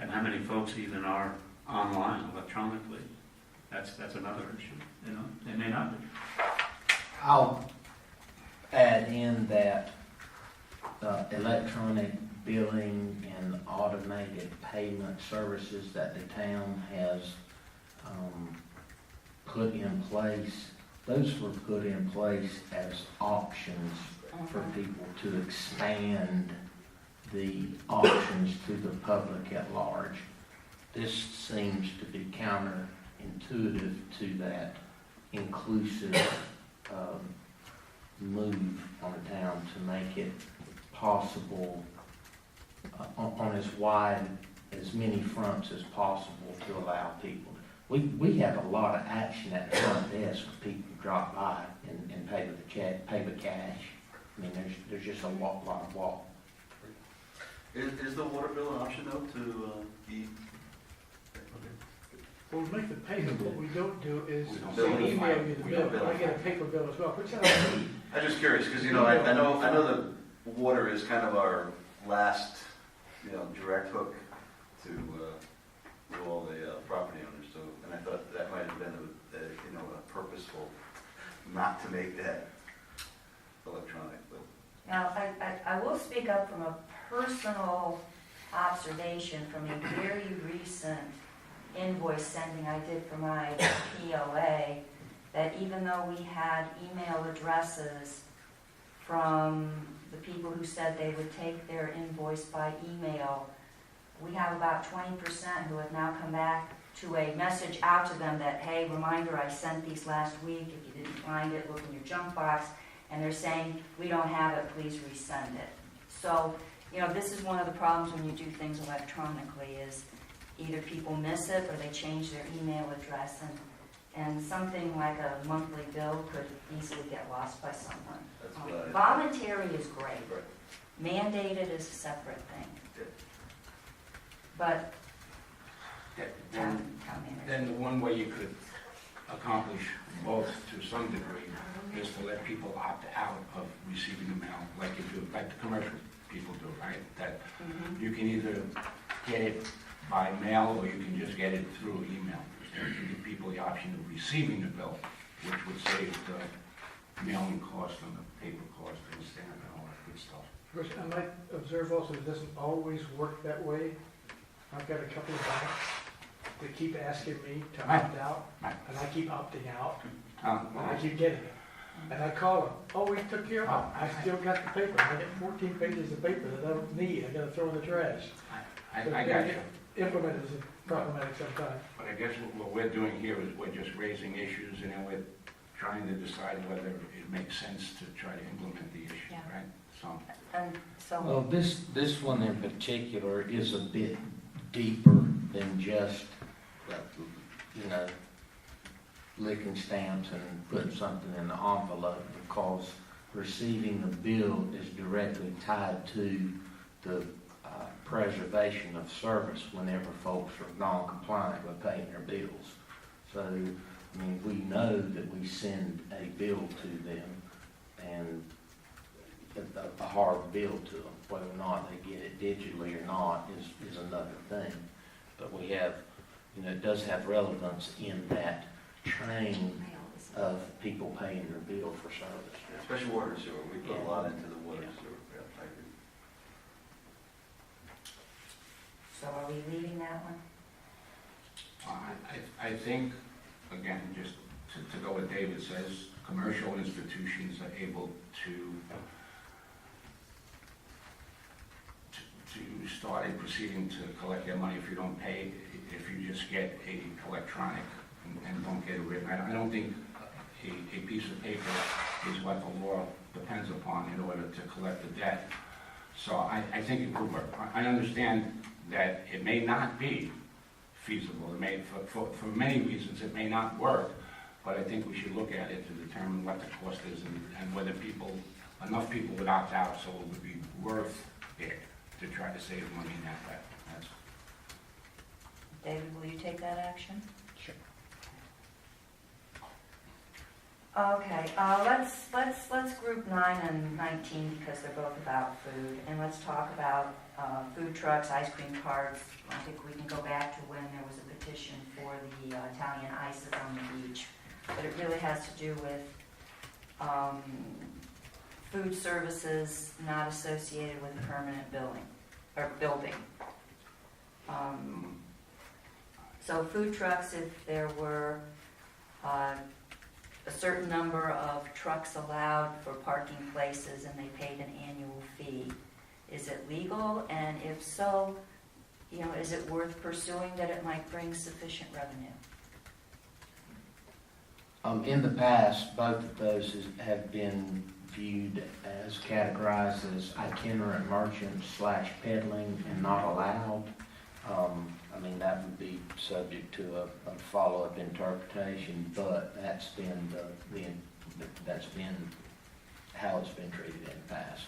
And how many folks even are online electronically? That's another issue, you know, they may not be. I'll add in that electronic billing and automated payment services that the town has put in place, those were put in place as options for people to expand the options to the public at large. This seems to be counterintuitive to that inclusive move on the town to make it possible on as wide, as many fronts as possible to allow people. We have a lot of action at the front desk when people drop by and pay with pay with cash. I mean, there's just a lot of walk. Is the water bill an option though to be? Well, we make the payment, what we don't do is We don't say bill it. email you the We bill, don't bill I it. get a paper bill as well, which I I'm just curious, because, you know, I know the water is kind of our last, you know, direct hook to all the property owners, so, and I thought that might have been a purposeful, not to make that electronic, but. Now, I will speak up from a personal observation from a very recent invoice sending I did for my POA, that even though we had email addresses from the people who said they would take their invoice by email, we have about 20% who have now come back to a message out to them that, hey, reminder, I sent these last week. If you didn't find it, look in your junk box. And they're saying, we don't have it, please resend it. So, you know, this is one of the problems when you do things electronically is either people miss it or they change their email address. And something like a monthly bill could easily get lost by someone. That's what Voluntary is great. Right. Mandated is a separate thing. Yeah. But, Then town manager. Then the one way you could accomplish both to some degree is to let people opt out of receiving the mail, like the commercial people do, right? That you can either get it by mail or you can just get it through email. And you give people the option of receiving the bill, which would save the mailing cost and the paper cost and stamp and all that good stuff. Of course, I might observe also it doesn't always work that way. I've got a couple of banks that keep asking me to opt out, and I keep opting out, and I keep getting it. And I call them, oh, we took care of it. I still got the paper. I get 14 pages of paper that I don't need. I gotta throw in the trash. I got you. Implement is problematic sometimes. But I guess what we're doing here is we're just raising issues and then we're trying to decide whether it makes sense to try to implement the issue, Yeah. right? So, And so, Well, this one in particular is a bit deeper than just, you know, licking stamps and putting something in the envelope, because receiving the bill is directly tied to the preservation of service whenever folks are non-compliant with paying their bills. So, I mean, we know that we send a bill to them, and a hard bill to them. Whether or not they get it digitally or not is another thing. But we have, you know, it does have relevance in that chain of people paying their bill for service. Especially water and sewer, we put a Yeah. lot into the water and sewer. Yeah, I agree. So are we leaving that one? I think, again, just to go what David says, commercial institutions are able to start a proceeding to collect their money if you don't pay, if you just get a electronic and don't get it written. I don't think a piece of paper is what the law depends upon in order to collect the debt. So I think it could work. I understand that it may not be feasible. It may, for many reasons, it may not work, but I think we should look at it to determine what the cost is and whether enough people would opt out so it would be worth it to try to save money in that way. That's David, will you take that action? Sure. Okay, let's group 9 and 19 because they're both about food, and let's talk about food trucks, ice cream carts. I think we can go back to when there was a petition for the Italian ices on the beach, but it really has to do with food services not associated with a permanent building. So food trucks, if there were a certain number of trucks allowed for parking places and they paid an annual fee, is it legal? And if so, is it worth pursuing that it might bring sufficient revenue? In the past, both of those have been viewed as categorized as itinerant merchants / peddling and not allowed. That would be subject to a follow-up interpretation, but that's been that's been how it's been treated in the past.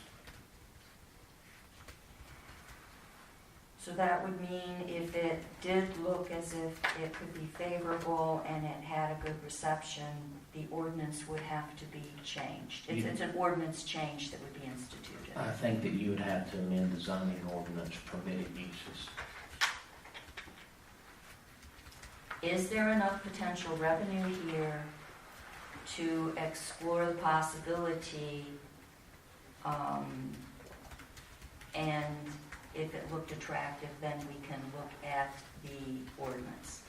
So that would mean if it did look as if it could be favorable and it had a good reception, the ordinance would have to be changed. It's an ordinance change that would be instituted. I think that you would have to amend the zoning ordinance permitted uses. Is there enough potential revenue here to explore the possibility, and if it looked attractive, then we can look at the ordinance?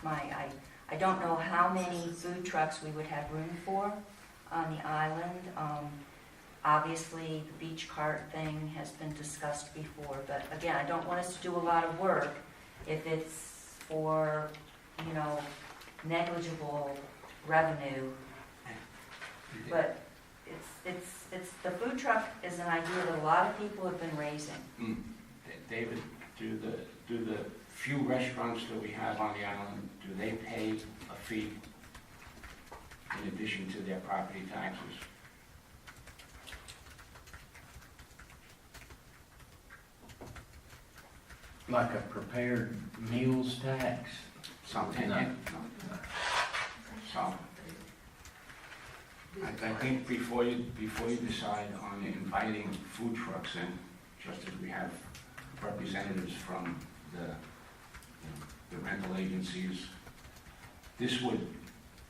I don't know how many food trucks we would have room for on the island. Obviously, the beach cart thing has been discussed before, but again, I don't want us to do a lot of work if it's for, negligible revenue. But it's the food truck is an idea that a lot of people have been raising. David, do the few restaurants that we have on the island, do they pay a fee in addition to their property taxes? Like a prepared meals tax? Something. No. So, I think before you decide on inviting food trucks in, just as we have representatives from the rental agencies, this would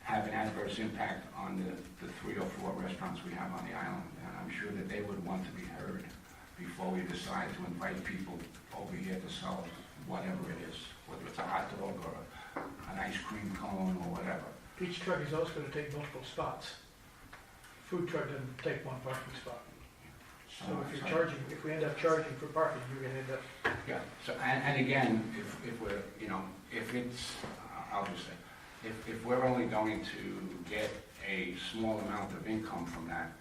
have an adverse impact on the 3 or 4 restaurants we have on the island, and I'm sure that they would want to be heard before we decide to invite people over here to sell whatever it is, whether it's a hot dog or an ice cream cone or whatever. Each truck is also going to take multiple spots. Food truck doesn't take one parking spot. So if we end up charging for parking, you're going to end up. Yeah, so, and again, if we're, if it's, I'll just say, if we're only going to get a small amount of income from that,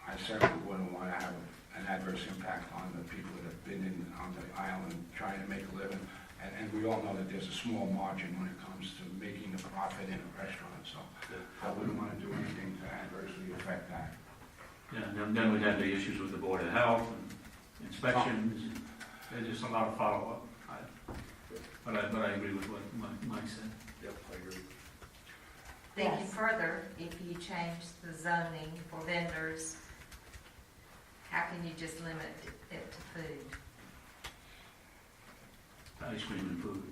I certainly wouldn't want to have an adverse impact on the people that have been on the island trying to make a living. And we all know that there's a small margin when it comes to making a profit in a restaurant, so I wouldn't want to do anything to adversely affect that. Yeah, and then we'd have the issues with the Board of Health and inspections. There's just a lot of follow-up. But I agree with what Mike said. Yep, I agree. Thinking Yes. further, if you change the zoning for vendors, how can you just limit it to food? Ice cream and food.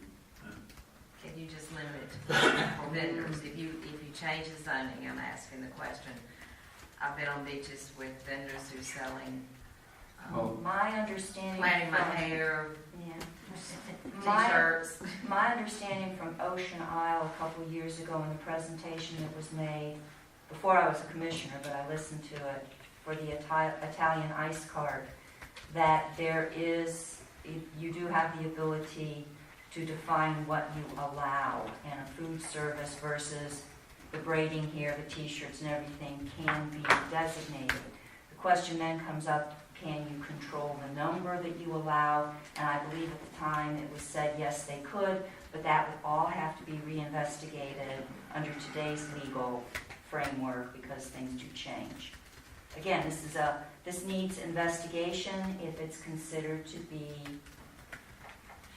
Can you just limit it to food for vendors? If you change the zoning, I'm asking the question. I've been on beaches with vendors who are selling, Well, My understanding. plaiting my from- hair, Yeah, My- T-shirts. My understanding from Ocean Isle a couple of years ago in the presentation that was made, before I was a commissioner, but I listened to it, for the Italian ice cart, that there is, you do have the ability to define what you allow, and a food service versus the braiding here, the t-shirts and everything can be designated. The question then comes up, can you control the number that you allow? And I believe at the time it was said, yes, they could, but that would all have to be reinvestigated under today's legal framework because things do change. Again, this needs investigation if it's considered to be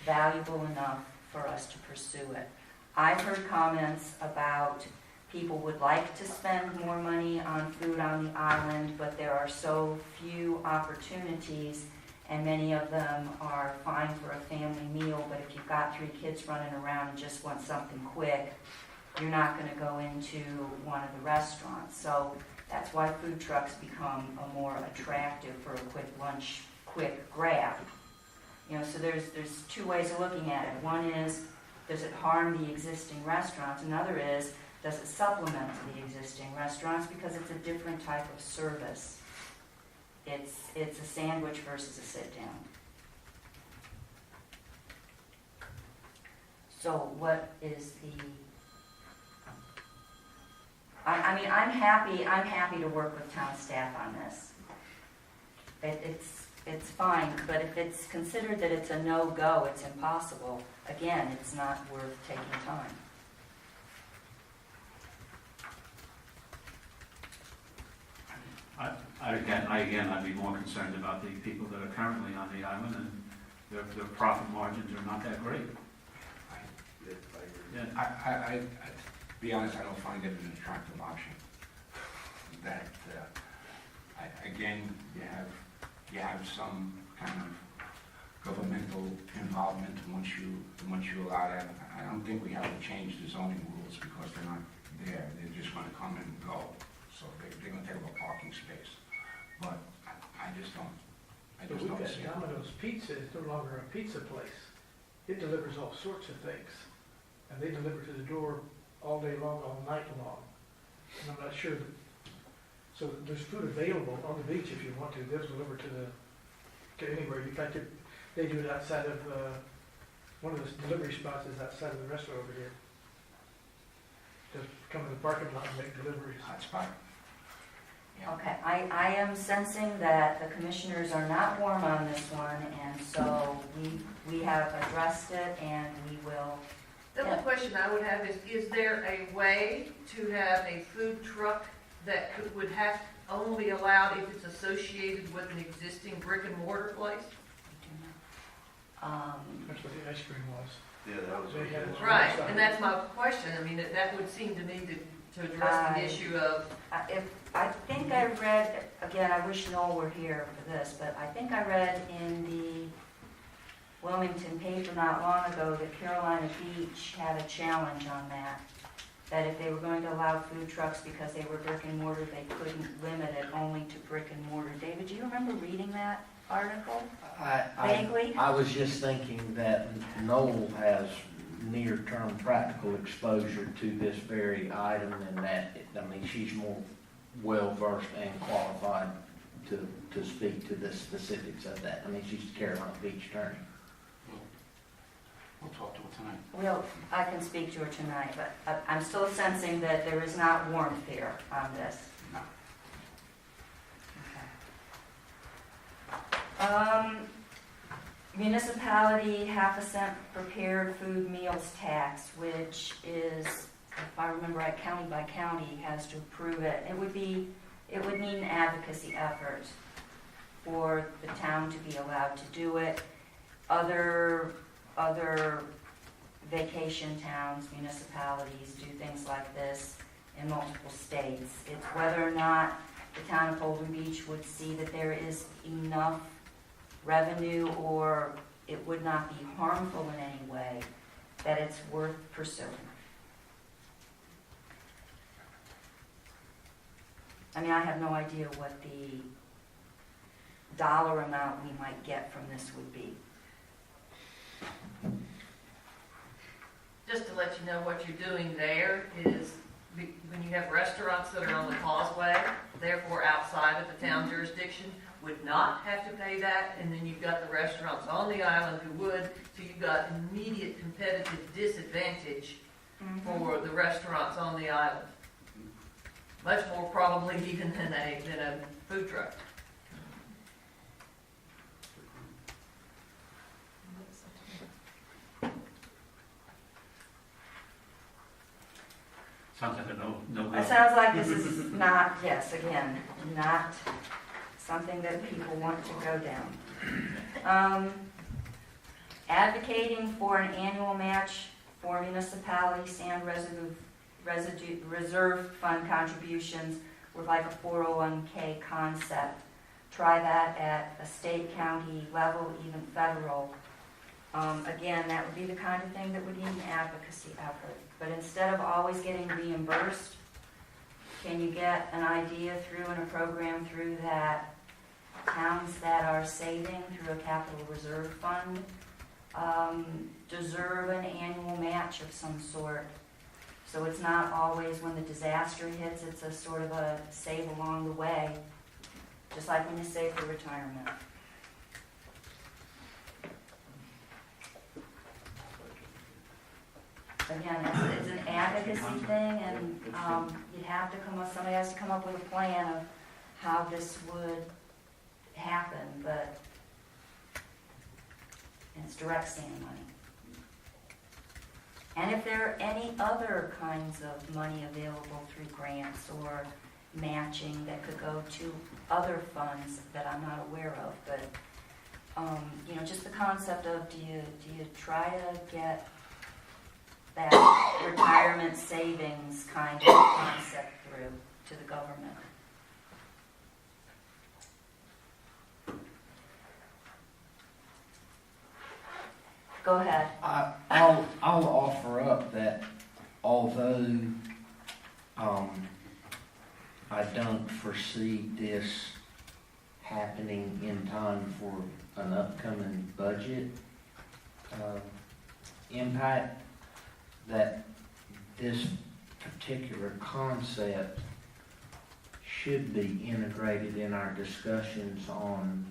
valuable enough for us to pursue it. I've heard comments about people would like to spend more money on food on the island, but there are so few opportunities, and many of them are fine for a family meal, but if you've got 3 kids running around and just want something quick, you're not going to go into one of the restaurants. So that's why food trucks become a more attractive for a quick lunch, quick grab. You know, so there's 2 ways of looking at it. One is, does it harm the existing restaurants? Another is, does it supplement the existing restaurants because it's a different type of service? It's a sandwich versus a sit-down. So what is the... I mean, I'm happy to work with town staff on this. It's fine, but if it's considered that it's a no-go, it's impossible, again, it's not worth taking time. I'd be more concerned about the people that are currently on the island, and their profit margins are not that great. Yeah. I, to be honest, I don't find it an attractive option. That, again, you have some kind of governmental involvement once you allow that. I don't think we have to change the zoning rules because they're not there. They're just going to come and go. So they're going to take up a parking space. But I just don't We've see it. got Domino's Pizza, it's no longer a pizza place. It delivers all sorts of things. And they deliver to the door all day long, all night long. And I'm not sure that, so there's food available on the beach if you want to. They'll deliver to anywhere. In fact, they do it outside of, one of the delivery spots is outside of the restaurant over here. Just come to the parking lot and make deliveries. Hot spot. Yeah. Okay, I am sensing that the commissioners are not warm on this one, and so we have addressed it, and we will. The only question I would have is there a way to have a food truck that would have only be allowed if it's associated with an existing brick and mortar place? That's what the ice cream was. Yeah, that was. They had it. Right, and that's my question. I mean, that would seem to me to address the issue of, I think I read, again, I wish Noel were here for this, but I think I read in the Wilmington paper not long ago that Carolina Beach had a challenge on that. That if they were going to allow food trucks because they were brick and mortar, they couldn't limit it only to brick and mortar. David, do you remember reading that article? Vaguely? I was just thinking that Noel has near-term practical exposure to this very item, and that, I mean, she's more well-versed and qualified to speak to the specifics of that. I mean, she's the Carolina Beach attorney. We'll talk to her tonight. Well, I can speak to her tonight, but I'm still sensing that there is not warmth here on this. No. Okay. Municipality 1/2 cent prepared food meals tax, which is, if I remember right, county by county has to approve it. It would need an advocacy effort for the town to be allowed to do it. Other vacation towns, municipalities do things like this in multiple states. It's whether or not the town of Holden Beach would see that there is enough revenue or it would not be harmful in any way, that it's worth pursuing. I mean, I have no idea what the dollar amount we might get from this would be. Just to let you know what you're doing there is, when you have restaurants that are on the causeway, therefore outside of the town jurisdiction, would not have to pay that, and then you've got the restaurants on the island who would, so you've got immediate competitive disadvantage for the restaurants on the island. Much more probably even than a food truck. Sounds like a no. It sounds like this is not, yes, again, not something that people want to go down. Advocating for an annual match for municipality sand reserve fund contributions with like a 401k concept. Try that at a state, county level, even federal. Again, that would be the kind of thing that would need an advocacy effort. But instead of always getting reimbursed, can you get an idea through and a program through that towns that are saving through a capital reserve fund deserve an annual match of some sort? So it's not always when the disaster hits, it's a sort of a save along the way, just like when you save for retirement. Again, it's an advocacy thing, and you'd have to somebody has to come up with a plan of how this would happen, but it's direct sand money. And if there are any other kinds of money available through grants or matching that could go to other funds that I'm not aware of, but just the concept of do you try to get that retirement savings kind of concept through to the government? Go ahead. I'll offer up that although I don't foresee this happening in time for an upcoming budget impact, that this particular concept should be integrated in our discussions on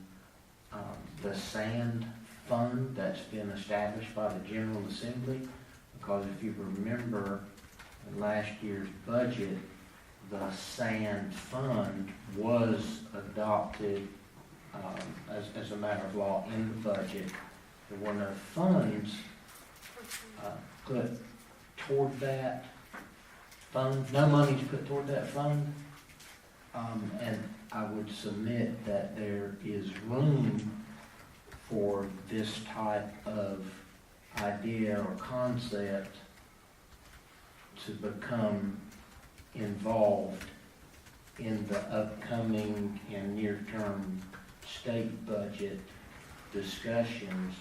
the sand fund that's been established by the General Assembly. Because if you remember in last year's budget, the sand fund was adopted as a matter of law in the budget. There were no funds put toward that fund, no money's put toward that fund, and I would submit that there is room for this type of idea or concept to become involved in the upcoming and near-term state budget discussions,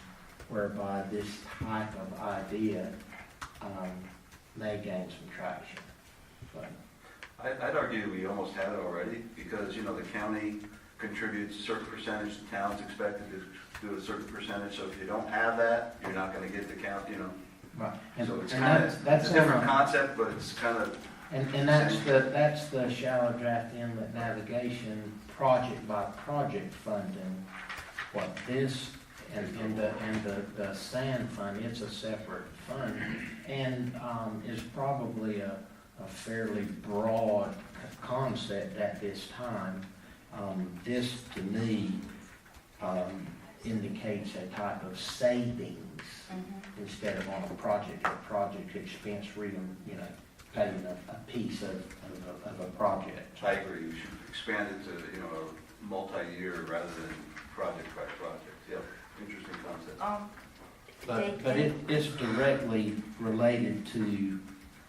whereby this type of idea may gain some traction. But I'd argue we almost have it already, because, the county contributes a certain percentage, the town's expected to do a certain percentage, so if you don't have that, you're not gonna get the count, right. So it's and kind of, that's it's a different concept, but it's kind of, and that's the shallow draft inlet navigation project by project funding. What this and the sand fund, it's a separate fund, and is probably a fairly broad concept at this time. This to me indicates a type of savings instead of on a project expense, paying a piece of a project. I agree, we should expand it to, a multi-year rather than project by project. Yeah, interesting concept. But it's directly related to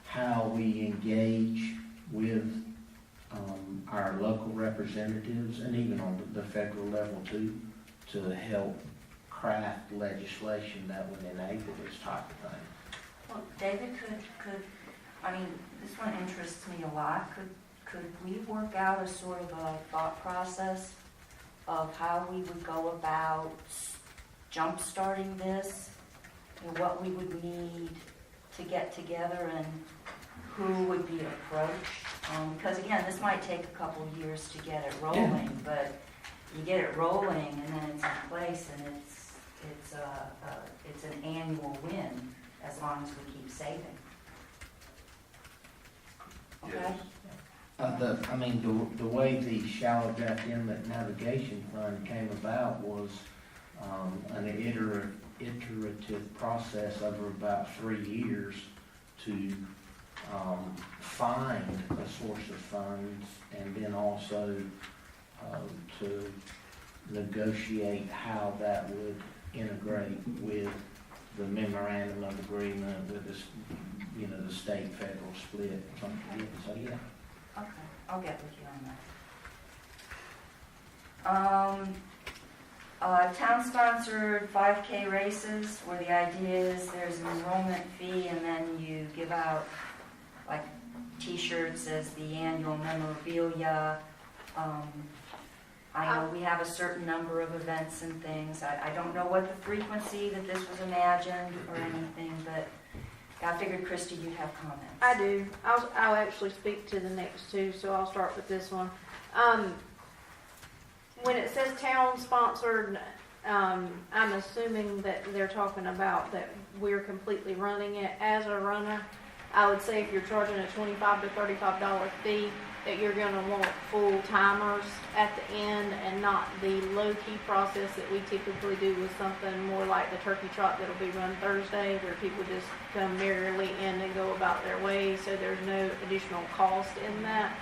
how we engage with our local representatives, and even on the federal level too, to help craft legislation that would enable this type of thing. Well, David, this one interests me a lot. Could we work out a sort of a thought process of how we would go about jump-starting this what we would need to get together and who would be approached. Because again, this might take a couple of years to get it rolling, but you get it rolling and then it's in place and it's an annual win as long as we keep saving. Okay? The way the shallow draft inlet navigation fund came about was an iterative process over about 3 years to find a source of funds and then also to negotiate how that would integrate with the memorandum of agreement with this, the state-federal split. So, yeah. Okay, I'll get with you on that. Town-sponsored 5K races where the idea is there's an enrollment fee and then you give out like T-shirts as the annual memorabilia. I know we have a certain number of events and things. I don't know what the frequency that this was imagined or anything, but I figured, Christy, you'd have comments. I do. I'll actually speak to the next two, so I'll start with this one. When it says town-sponsored, I'm assuming that they're talking about that we're completely running it as a runner. I would say if you're charging a $25 to $35 fee, that you're going to want full-timers at the end and not the low-key process that we typically do with something more like the turkey trot that'll be run Thursday, where people just come merrily in and go about their way, so there's no additional cost in that.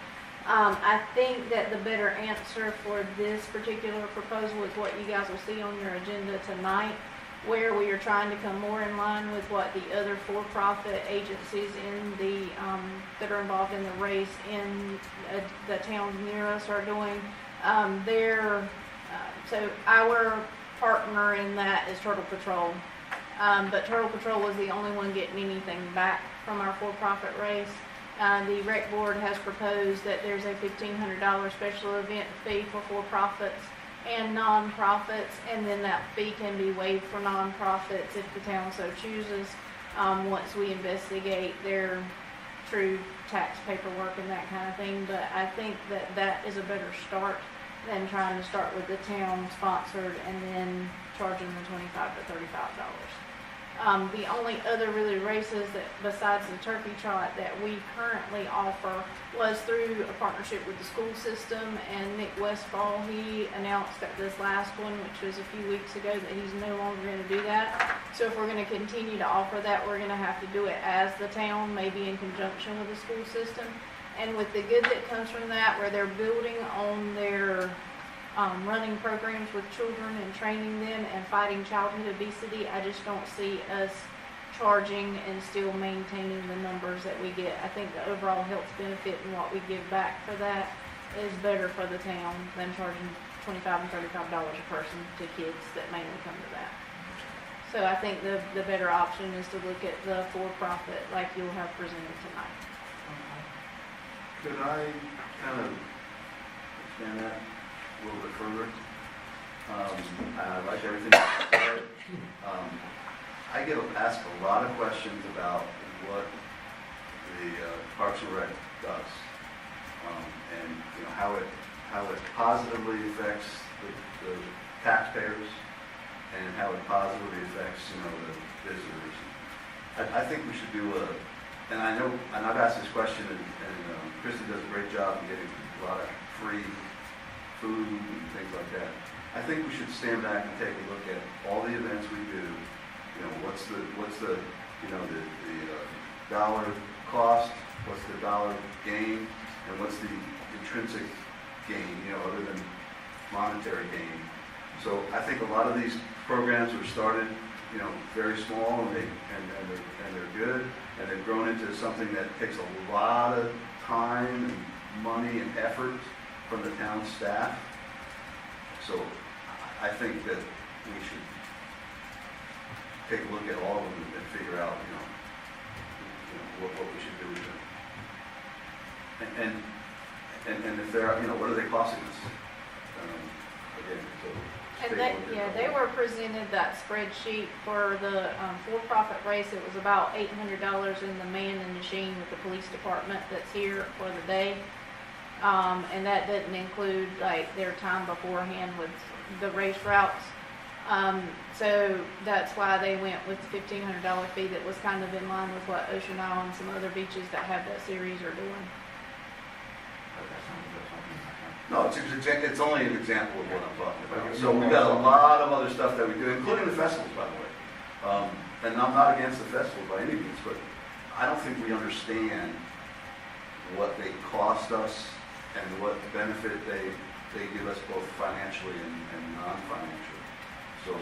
I think that the better answer for this particular proposal is what you guys will see on your agenda tonight, where we are trying to come more in line with what the other for-profit agencies in the that are involved in the race in the towns near us are doing. So our partner in that is Turtle Patrol, but Turtle Patrol was the only one getting anything back from our for-profit race. The rec board has proposed that there's a $1,500 special event fee for for-profits and non-profits, and then that fee can be waived for non-profits if the town so chooses, once we investigate their true tax paperwork and that kind of thing. But I think that that is a better start than trying to start with the town sponsored and then charging the $25 to $35. The only other really races that besides the turkey trot that we currently offer was through a partnership with the school system, and Nick Westfall, he announced at this last one, which was a few weeks ago, that he's no longer going to do that. So if we're going to continue to offer that, we're going to have to do it as the town, maybe in conjunction with the school system. And with the good that comes from that, where they're building on their running programs with children and training them and fighting childhood obesity, I just don't see us charging and still maintaining the numbers that we get. I think the overall health benefit and what we give back for that is better for the town than charging $25 and $35 a person to kids that mainly come to that. So I think the better option is to look at the for-profit like you'll have presented tonight. Could I kind of expand that a little bit further? I like everything you said. I get asked a lot of questions about what the Parks and Rec does, and how it positively affects the taxpayers and how it positively affects the visitors. I think we should do and I've asked this question, and Kristen does a great job in getting a lot of free food and things like that. I think we should stand back and take a look at all the events we do. What's the dollar cost? What's the dollar gain? And what's the intrinsic gain? Other than monetary gain. So I think a lot of these programs were started, very small, and they're good, and they've grown into something that takes a lot of time and money and effort from the town staff. So I think that we should take a look at all of them and figure out, what we should do with them. And if there are, what are they costing us? Again, so And they were presented that spreadsheet for the for-profit race. It was about $800 in the man and machine with the police department that's here for the day. And that doesn't include like their time beforehand with the race routes. So that's why they went with the $1,500 fee that was kind of in line with what Ocean Isle and some other beaches that have that series are doing. No, it's only an example of what I'm talking about. So we've got a lot of other stuff that we do, including the festivals, by the way. And I'm not against the festival by any means, but I don't think we understand what they cost us and what benefit they give us both financially and non-financially. So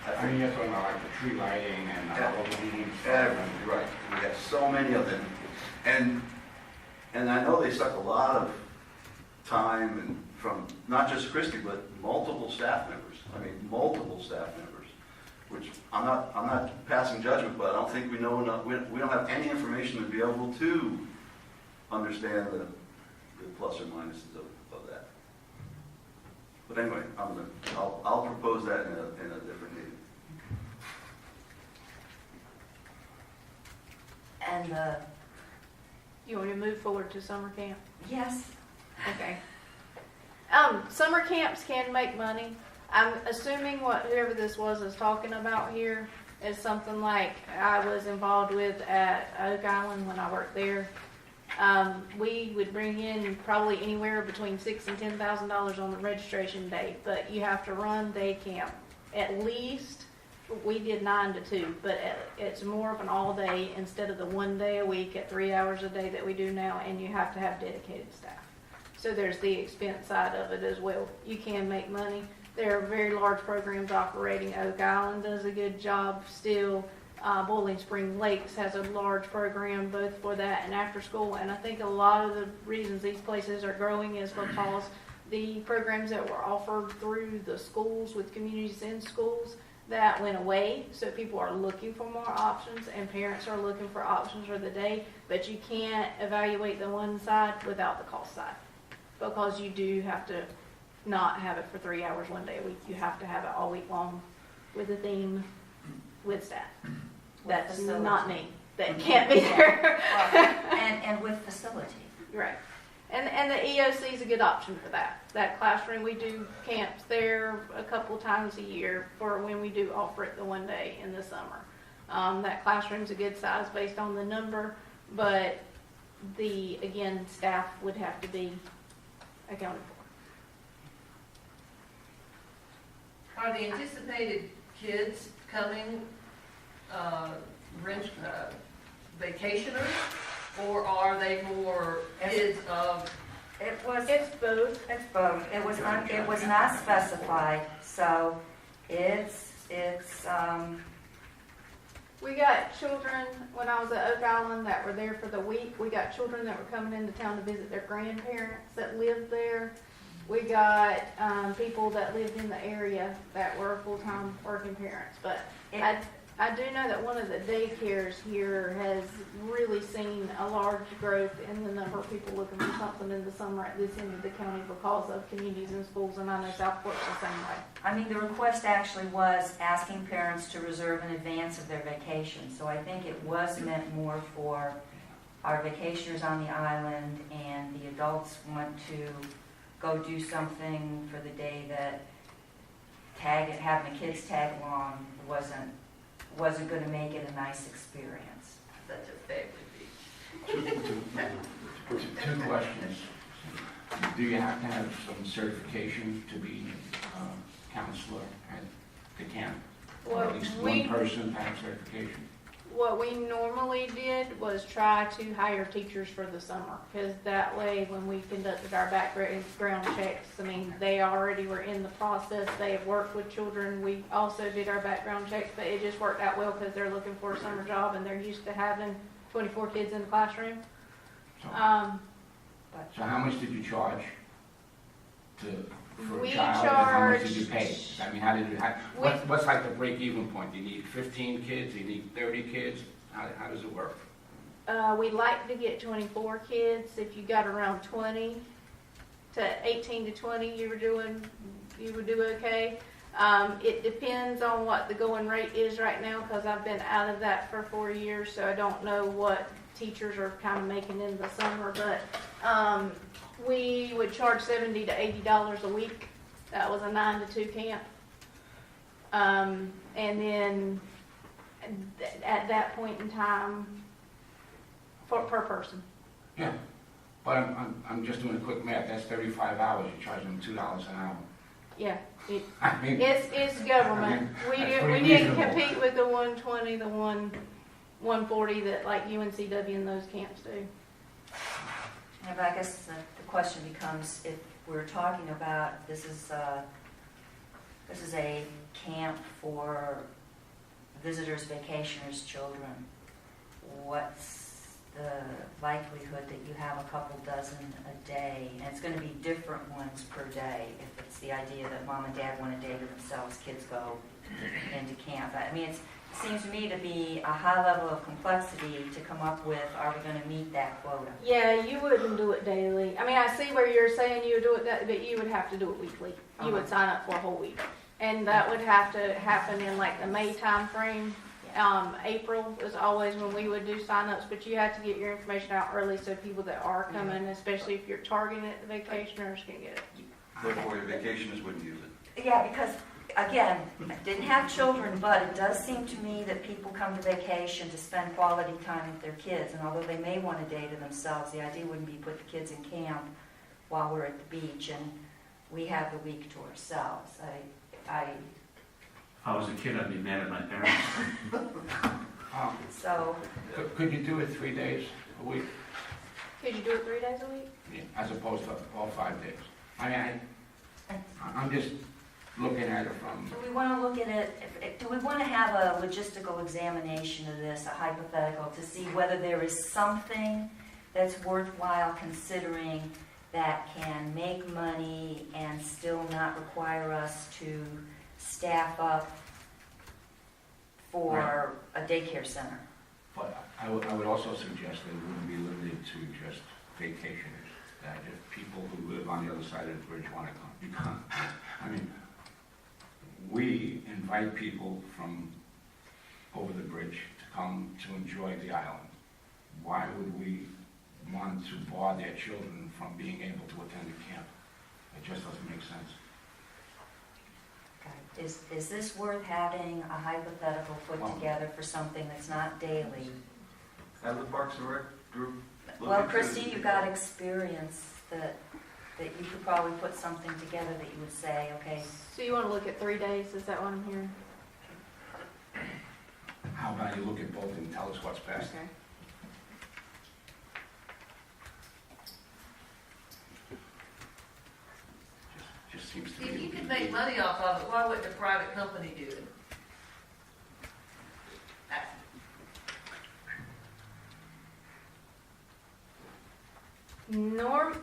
I think... you're talking about like the tree lighting and Halloween. Everything, right. We have so many of them. And I know they suck a lot of time and from not just Christie, but multiple staff members. I mean, multiple staff members, which I'm not passing judgment, but I don't think we know enough. We don't have any information to be able to understand the plus or minuses of that. But anyway, I'll propose that in a different meeting. And You want me to move forward to summer camp? yes, Okay. Summer camps can make money. I'm assuming whoever this was talking about here is something like I was involved with at Oak Island when I worked there. We would bring in probably anywhere between $6,000 and $10,000 on the registration day, but you have to run day camp. At least we did 9 to 2, but it's more of an all day instead of the 1 day a week at 3 hours a day that we do now, and you have to have dedicated staff. So there's the expense side of it as well. You can make money. There are very large programs operating. Oak Island does a good job still. Boiling Spring Lakes has a large program both for that and after school. And I think a lot of the reasons these places are growing is because the programs that were offered through the schools with communities in schools, that went away. So people are looking for more options and parents are looking for options for the day. But you can't evaluate the one side without the cost side, because you do have to not have it for 3 hours 1 day a week. You have to have it all week long with a theme, with staff. That's facility. not me. That can't be there. and with facility. Right. And the EOC is a good option for that. That classroom, we do camps there a couple times a year for when we do offer it the 1 day in the summer. That classroom's a good size based on the number, but again, staff would have to be accounted for. Are the anticipated kids coming, vacationers, or are they more kids of? It was. It's both. It's both. It was not specified, so it's. We got children, when I was at Oak Island, that were there for the week. We got children that were coming into town to visit their grandparents that lived there. We got people that lived in the area that were full-time working parents. But I do know that one of the daycares here has really seen a large growth in the number of people looking for something in the summer at this end of the county because of communities and schools, and I know Southport's the same way. I mean, the request actually was asking parents to reserve in advance of their vacation. So I think it was meant more for our vacationers on the island, and the adults want to go do something for the day that having the kids tag along wasn't going to make it a nice experience. Such a family beach. Two questions. Do you have to have some certification to be a counselor at the camp? Or at least one person to have certification? What we normally did was try to hire teachers for the summer, because that way when we conducted our background checks, I mean, they already were in the process. They have worked with children. We also did our background checks, but it just worked out well because they're looking for a summer job and they're used to having 24 kids in the classroom. So how much did you charge for We a child, and how much did you charged- pay? I mean, how did you, what's like the break-even point? Do you need 15 kids? Do you need 30 kids? How does it work? We like to get 24 kids. If you got around 20 to 18 to 20, you were doing you would do okay. It depends on what the going rate is right now, because I've been out of that for 4 years, so I don't know what teachers are kind of making in the summer, but we would charge $70 to $80 a week. That was a 9 to 2 camp. And then at that point in time, per person. Yeah, but I'm just doing a quick math, that's 35 hours, you're charging them $2 an hour. Yeah, I mean, it's government. We That's didn't pretty reasonable. compete with the 120, the 140 that like UNCW and those camps do. Yeah, but I guess the question becomes, if we're talking about, this is a camp for visitors, vacationers, children, what's the likelihood that you have a couple dozen a day? And it's going to be different ones per day. If it's the idea that mom and dad want a day to themselves, kids go into camp. I mean, it seems to me to be a high level of complexity to come up with, are we going to meet that quota? Yeah, you wouldn't do it daily. I mean, I see where you're saying you would do it, but you would have to do it weekly. You would sign up for a whole week. And that would have to happen in like the May time frame. April is always when we would do sign-ups, but you have to get your information out early so people that are coming, especially if you're targeting it, the vacationers can get it. Therefore, your vacationers wouldn't use it. Yeah, because, again, I didn't have children, but it does seem to me that people come to vacation to spend quality time with their kids, and although they may want a day to themselves, the idea wouldn't be put the kids in camp while we're at the beach, and we have the week to ourselves. If I was a kid, I'd be mad at my parents. So, could you do it 3 days a week? Could you do it 3 days a week? Yeah, as opposed to all 5 days? I mean, I'm just looking at it from, do we want to look at it, do we want to have a logistical examination of this, a hypothetical, to see whether there is something that's worthwhile considering that can make money and still not require us to staff up for a daycare center? but I would also suggest that it wouldn't be limited to just vacationers, that if people who live on the other side of the bridge want to come, you come. I mean, we invite people from over the bridge to come to enjoy the island. Why would we want to bar their children from being able to attend the camp? It just doesn't make sense. Okay. Is this worth having a hypothetical put together for something that's not daily? Have the Parks and Rec group look Well, into Christy, it. you've got experience that you could probably put something together that you would say, okay, So you want to look at 3 days, is that what I'm hearing? How about you look at both and tell us what's best? Okay. Just seems to me. If you could make money off of it, why wouldn't a private company do it?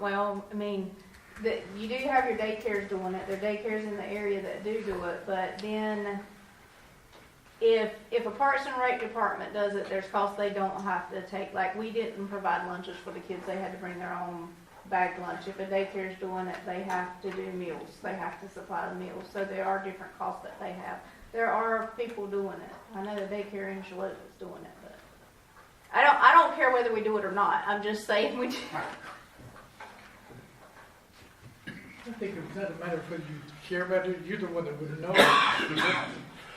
Well, I mean, you do have your daycares doing it. There are daycares in the area that do it, but then if a Parks and Rec department does it, there's costs they don't have to take. Like, we didn't provide lunches for the kids. They had to bring their own bagged lunch. If a daycare's doing it, they have to do meals. They have to supply the meals. So there are different costs that they have. There are people doing it. I know the daycare in Charlotte is doing it, but I don't care whether we do it or not. I'm just saying we do. I think it's not a matter of whether you care about it, you're the one that would know the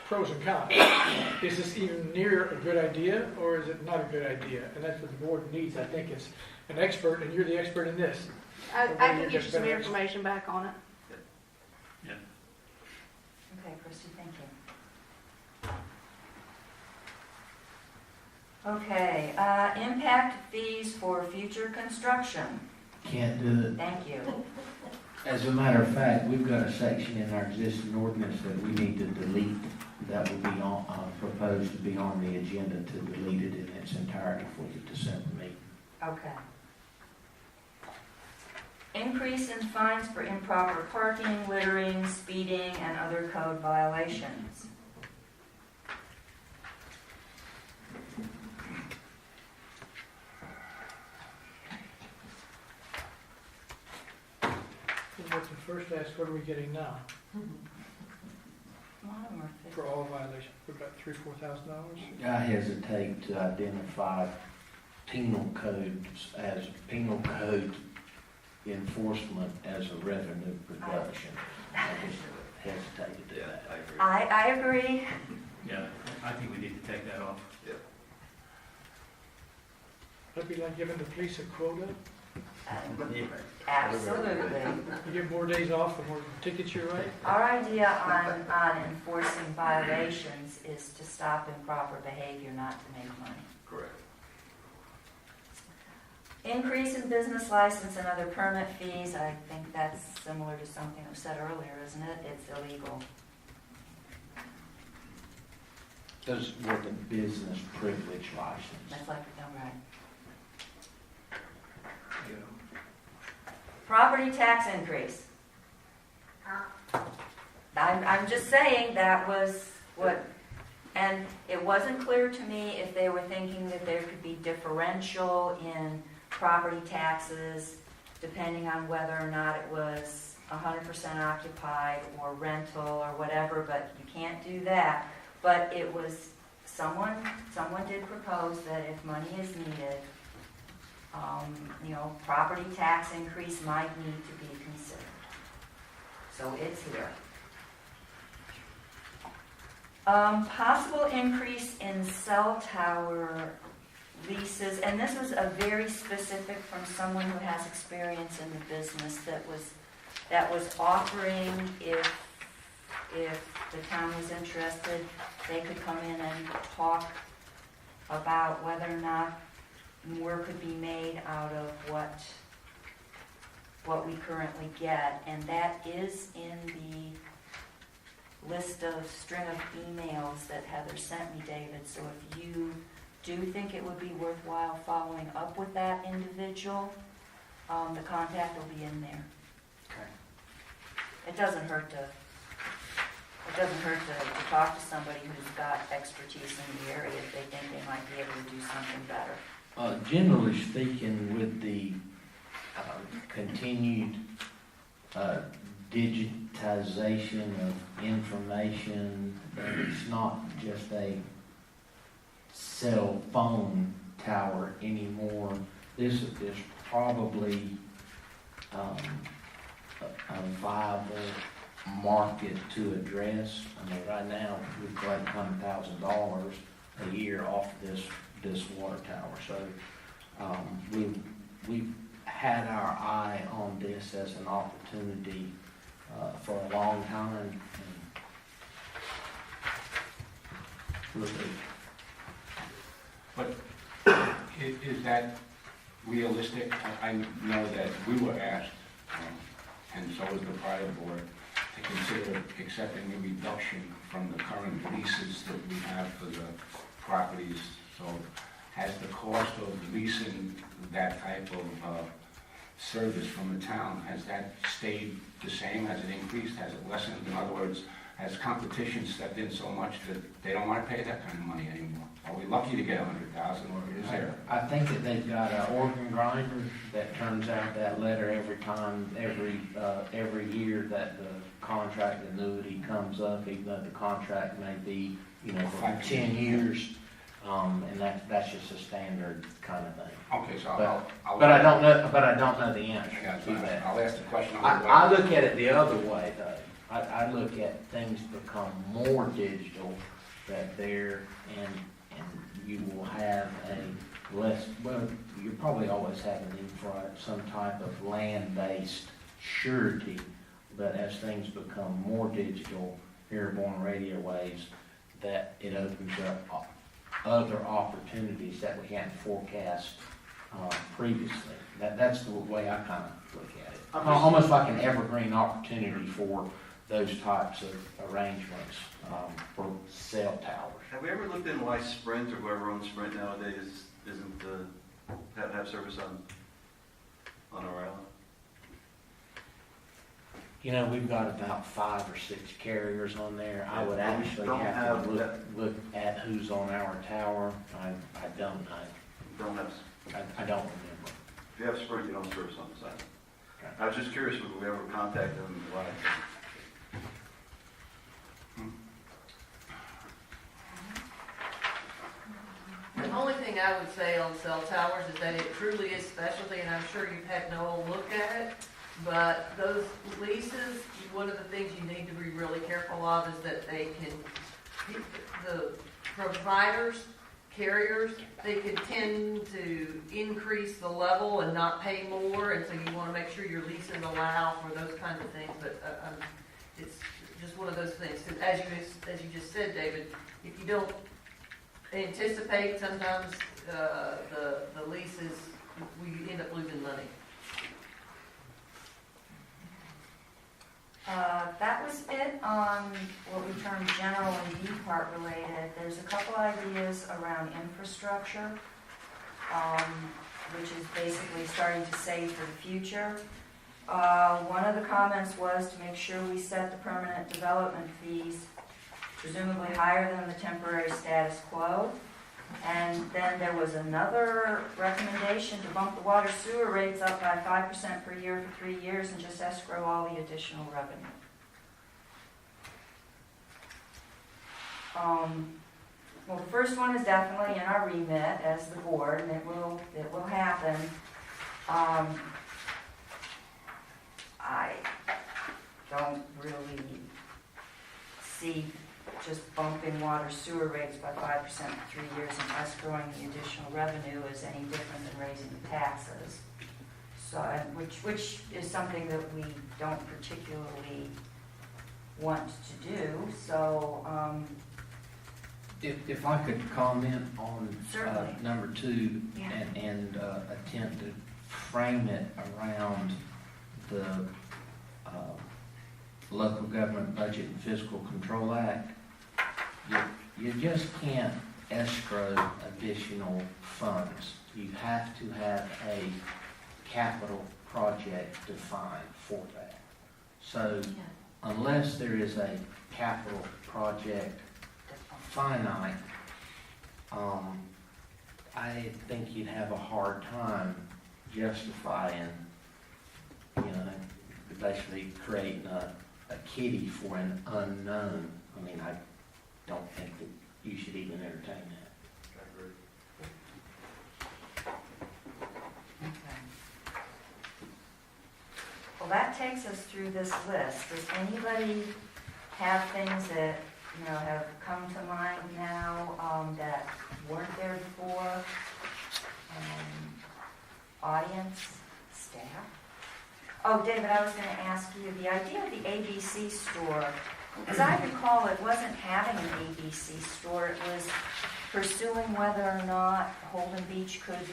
pros and cons. Is this even near a good idea, or is it not a good idea? And that's what the board needs, I think, is an expert, and you're the expert in this. I can get you some information back on it. okay, Christy, thank you. Okay, impact fees for future construction. Can't do it. Thank you. As a matter of fact, we've got a section in our existing ordinance that we need to delete, that will be on, proposed to be on the agenda to delete it in its entirety for the December meeting. Okay. Increase in fines for improper parking, littering, speeding, and other code violations. But the first ask, what are we getting now? A lot of them are fixed. For all violations, about $3,000-4,000. I hesitate to identify penal codes as penal code enforcement as a revenue production. I just hesitate to do that. I agree. I agree. Yeah, I think we need to take that off. That'd be like giving the police a quota. Absolutely. You get more days off, the more tickets you write. Our idea on enforcing violations is to stop improper behavior, not to make money. Correct. Increase in business license and other permit fees, I think that's similar to something that was said earlier, isn't it? It's illegal. Those were the business privilege license. That's like, no, right. Property tax increase. I'm just saying that was what, and it wasn't clear to me if they were thinking that there could be differential in property taxes depending on whether or not it was 100% occupied or rental or whatever, but you can't do that. But it was, someone did propose that if money is needed, property tax increase might need to be considered. So it's here. Possible increase in cell tower leases, and this was a very specific from someone who has experience in the business that was offering if the town was interested, they could come in and talk about whether or not more could be made out of what we currently get, and that is in the list of string of emails that Heather sent me, David. So if you do think it would be worthwhile following up with that individual, the contact will be in there. Okay. It doesn't hurt to talk to somebody who's got expertise in the area if they think they might be able to do something better. Generally speaking, with the continued digitization of information, and it's not just a cell phone tower anymore, this is probably a viable market to address. I mean, right now, we collect $100,000 a year off this water tower. So we've had our eye on this as an opportunity for a long time. But is that realistic? I know that we were asked, and so was the prior board, to consider accepting a reduction from the current leases that we have for the properties. So has the cost of leasing that type of service from the town, has that stayed the same? Has it increased? Has it lessened? In other words, has competition stepped in so much that they don't want to pay that kind of money anymore? Are we lucky to get $100,000, or is there? I think that they've got an organ grinder that turns out that letter every time, every year that the contract annuity comes up, even though the contract may be, for 10 years. And that's just a standard kind of thing. Okay, so But I don't know the answer Yeah, to that. I'll ask the question. I look at it the other way, though. I look at things become more digital, that there, and you will have a less, well, you probably always have an infra, some type of land-based surety, but as things become more digital, airborne radio waves, that it opens up other opportunities that we hadn't forecast previously. That's the way I kind of look at it. Almost like an evergreen opportunity for those types of arrangements for cell towers. Have we ever looked into why Sprint or whoever owns Sprint nowadays isn't have service on our island? We've got about 5 or 6 carriers on there. I would actually Don't have to have look at who's on our tower. I don't know. Don't have. I don't remember. If you have Sprint, you don't have service on the side. Okay. I was just curious, would we ever contact them and why? I would say on cell towers is that it truly is specialty, and I'm sure you've had no look at it. But those leases, one of the things you need to be really careful of is that they can, the providers, carriers, they can tend to increase the level and not pay more, and so you want to make sure your leases allow for those kinds of things. But it's just one of those things. Because as you just said, David, if you don't anticipate, sometimes the leases, we end up losing money. That was it on what we term general and B part related. There's a couple ideas around infrastructure, which is basically starting to save for the future. One of the comments was to make sure we set the permanent development fees presumably higher than the temporary status quo. And then there was another recommendation to bump the water sewer rates up by 5% per year for 3 years and just escrow all the additional revenue. Well, the first one is definitely in our remit as the board, and it will happen. I don't really see just bumping water sewer rates by 5% for 3 years and escrowing the additional revenue is any different than raising the taxes. So, which is something that we don't particularly want to do. So, If I could comment on Certainly. number 2 Yeah. and attempt to frame it around the Local Government Budget and Fiscal Control Act, you just can't escrow additional funds. You have to have a capital project defined for that. So unless there is a capital project finite, I think you'd have a hard time justifying, basically creating a kitty for an unknown. I mean, I don't think that you should even entertain that. I agree. Okay. Well, that takes us through this list. Does anybody have things that, have come to mind now that weren't there before? Audience, staff? Oh, David, I was going to ask you, the idea of the ABC store, as I recall, it wasn't having an ABC store. It was pursuing whether or not Holden Beach could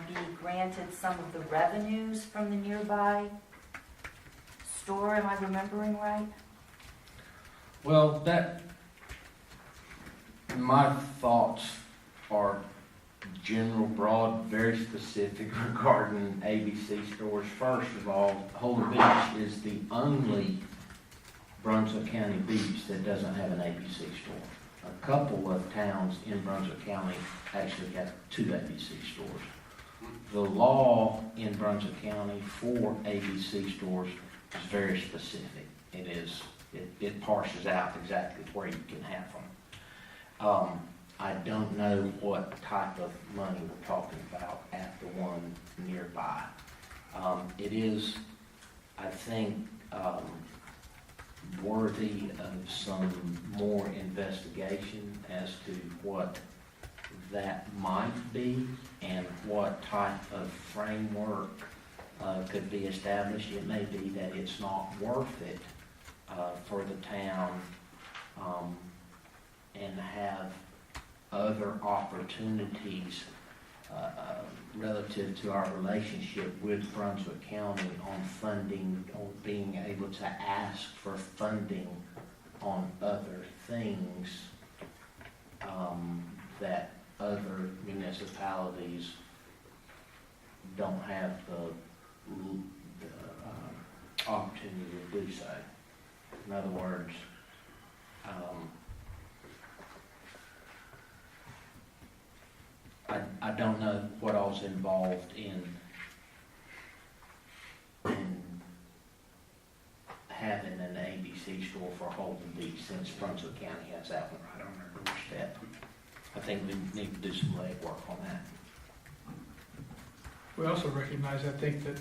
be granted some of the revenues from the nearby store. Am I remembering right? Well, my thoughts are general, broad, very specific regarding ABC stores. First of all, Holden Beach is the only Brunswick County beach that doesn't have an ABC store. A couple of towns in Brunswick County actually have 2 ABC stores. The law in Brunswick County for ABC stores is very specific. It parses out exactly where you can have them. I don't know what type of money we're talking about at the one nearby. It is, I think, worthy of some more investigation as to what that might be and what type of framework could be established. It may be that it's not worth it for the town and have other opportunities relative to our relationship with Brunswick County on funding, or being able to ask for funding on other things that other municipalities don't have the opportunity to do so. In other words, I don't know what all's involved in having an ABC store for Holden Beach, since Brunswick County has that one right on their doorstep. I think we need to do some legwork on that. We also recognize, I think, that,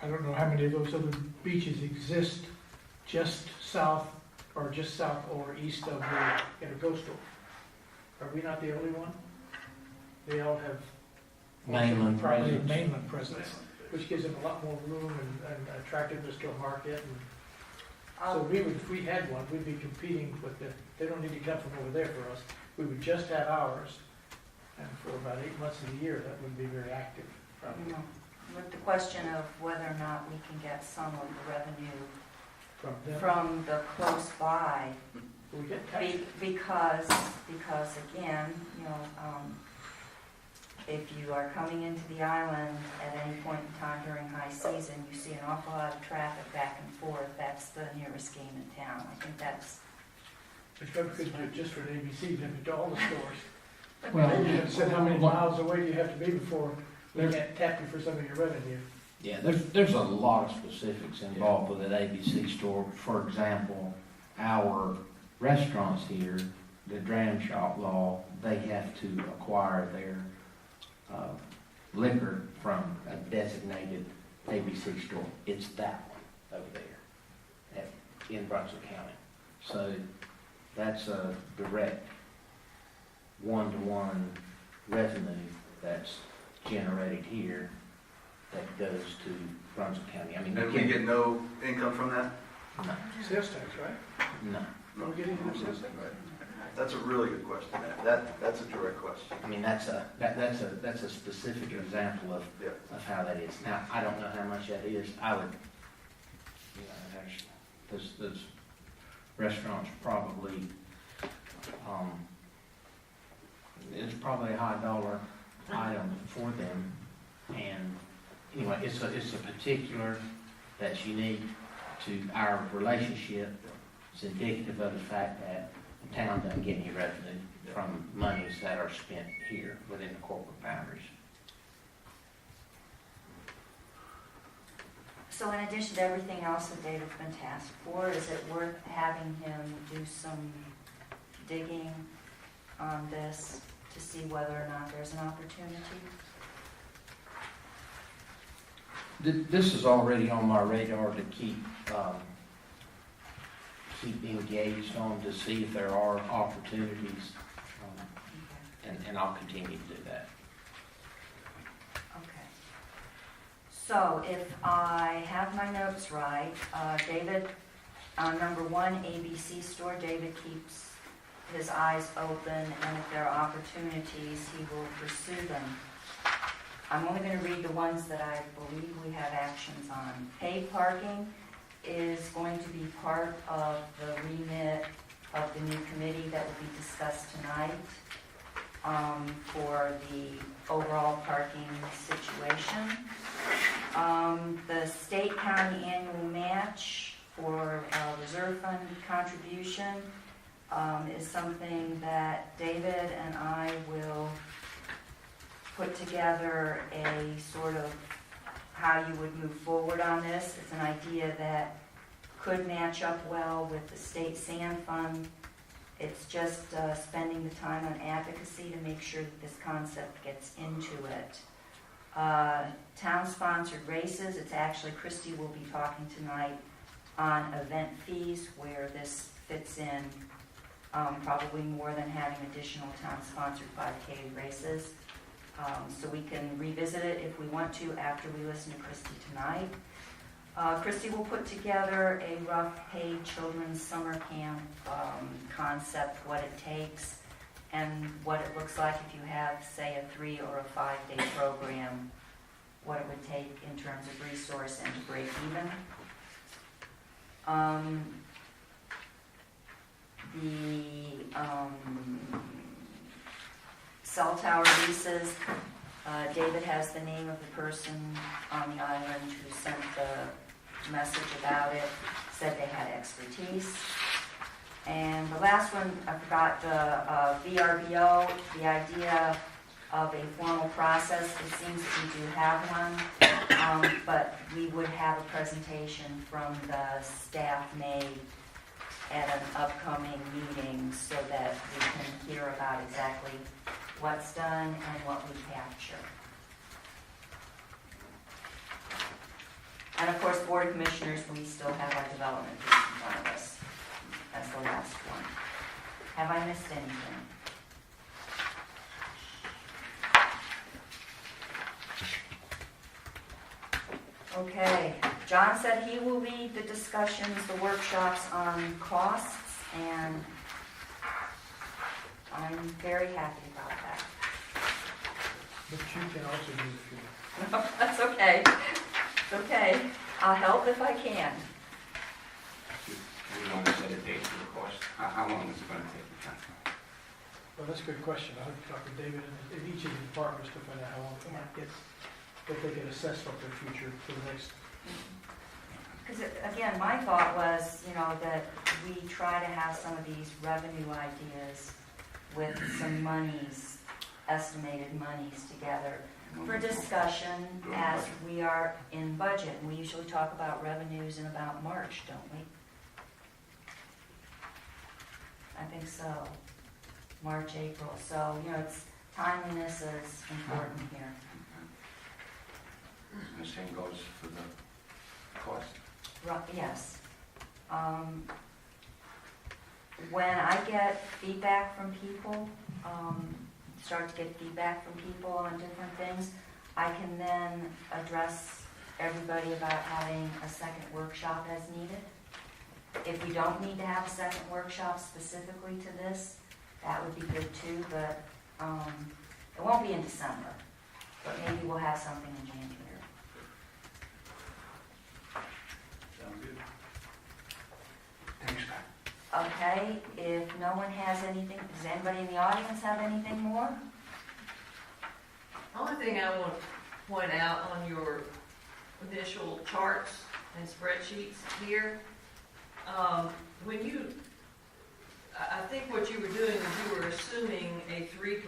I don't know how many of those other beaches exist just south or east of the intercoastal. Are we not the only one? They all have. Mainland Probably presence. mainland presence, which gives them a lot more room and attractiveness to a market. And so we would, if we had one, we'd be competing with they don't need to come from over there for us. We would just have ours. And for about 8 months of the year, that wouldn't be very active, probably, With the question of whether or not we can get some of the revenue from them. from the close by, We get taxes. because again, if you are coming into the island at any point in time during high season, you see an awful lot of traffic back and forth. That's the nearest game in town. I think that's. It's probably couldn't do it just for an ABC, limit to all the stores. Well, You said how many what- miles away do you have to be before we There's- can't tap you for some of your revenue? Yeah, there's a lot of specifics involved with that ABC store. For example, our restaurants here, the dram shop law, they have to acquire their liquor from a designated ABC store. It's that one over there in Brunswick County. So that's a direct one-to-one revenue that's generated here that goes to Brunswick County. I mean, you And we can't, get no income from that? no, Sales tax, right? no. Don't get any sales tax. That's a really good question, Matt. That's a direct question. I mean, that's a specific example of, Yeah. of how that is. Now, I don't know how much that is. I would, actually, those restaurants probably, it's probably a high dollar item for them. And anyway, it's a particular that's unique to our relationship. It's indicative of the fact that the town doesn't get any revenue from monies that are spent here within the corporate boundaries. So in addition to everything else that David's been tasked for, is it worth having him do some digging on this to see whether or not there's an opportunity? This is already on my radar to keep engaged on to see if there are opportunities, and I'll continue to do that. Okay. So if I have my notes right, David, on number 1, ABC store, David keeps his eyes open, and if there are opportunities, he will pursue them. I'm only going to read the ones that I believe we have actions on. Paid parking is going to be part of the remit of the new committee that will be discussed tonight for the overall parking situation. The state county annual match for reserve fund contribution is something that David and I will put together a sort of how you would move forward on this. It's an idea that could match up well with the state sand fund. It's just spending the time on advocacy to make sure that this concept gets into it. Town-sponsored races, it's actually, Christy will be talking tonight on event fees where this fits in, probably more than having additional town-sponsored 5K races. So we can revisit it if we want to after we listen to Christy tonight. Christy will put together a rough paid children's summer camp concept, what it takes, and what it looks like if you have, say, a 3 or a 5-day program, what it would take in terms of resource and to break even. Cell tower leases, David has the name of the person on the island who sent the message about it, said they had expertise. And the last one, I forgot, the VRBO, the idea of a formal process. It seems that we do have one, but we would have a presentation from the staff made at an upcoming meeting so that we can hear about exactly what's done and what we capture. And of course, Board of Commissioners, we still have our development piece in front of us. That's the last one. Have I missed anything? Okay, John said he will lead the discussions, the workshops on costs, and I'm very happy about that. But you can also do it if you want. No, that's okay. It's okay. I'll help if I can. We want to set a date for the course. How long is it going to take? Well, that's a good question. I'll have to talk to David and each of the departments to find out how long it might get, if they can assess what their future for the next. Because again, my thought was, that we try to have some of these revenue ideas with some monies, estimated monies together for discussion as we are in budget. And we usually talk about revenues in about March, don't we? I think so. March, April. So, it's timeliness is important here. The same goes for the cost. Yes. When I get feedback from people, start to get feedback from people on different things, I can then address everybody about having a second workshop as needed. If we don't need to have a second workshop specifically to this, that would be good too, but it won't be in December. But maybe we'll have something in January. Sounds good. Thanks, Scott. Okay, if no one has anything, does anybody in the audience have anything more? Only thing I want to point out on your initial charts and spreadsheets here, I think what you were doing is you were assuming a 3%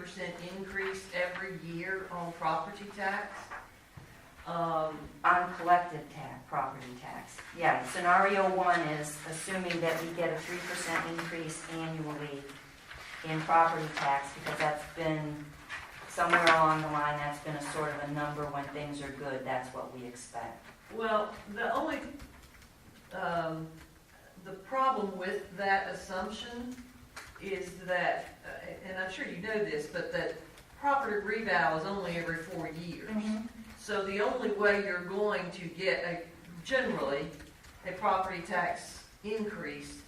increase every year on property tax. On collected property tax. Yeah, scenario one is assuming that we get a 3% increase annually in property tax, because that's been, somewhere along the line, that's been a sort of a number when things are good, that's what we expect. Well, the only, the problem with that assumption is that, and I'm sure you know this, but that property reval is only every 4 years. Mm-hmm. So the only way you're going to get generally a property tax increase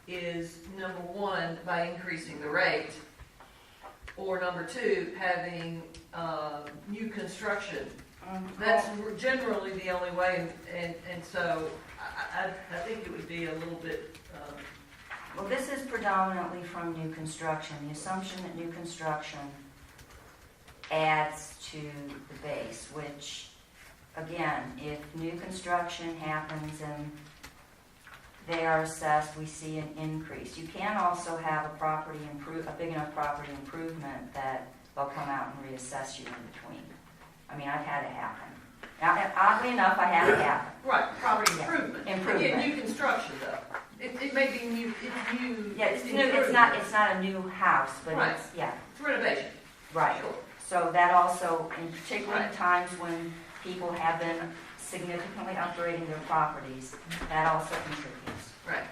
is, number one, by increasing the rate, or number two, having new construction. That's generally the only way, and so I think it would be a little bit. Well, this is predominantly from new construction. The assumption that new construction adds to the base, which, again, if new construction happens and they are assessed, we see an increase. You can also have a big enough property improvement that they'll come out and reassess you in between. I mean, I've had it happen. Now, oddly enough, I had it happen. Right, property Yeah. improvement. Improvement. Again, new construction though. It may be new, it's new. Yeah, it's new. It's not a new house, but Right. it's, yeah, It's renovation. right. Sure. So that also, in particular Right. times when people have been significantly upgrading their properties, that also contributes. Right.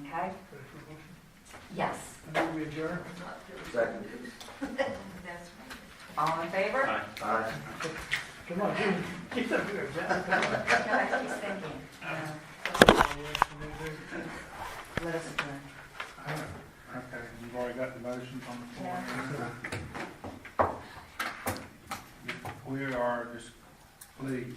Okay? Ready for a motion? Yes. And then we adjourn. Second. That's All in favor? Aye. Aye. Come on, get up here, John, come on. Guys, he's thinking. Let us adjourn. Okay, you've already got the motions on the floor. We are just, please.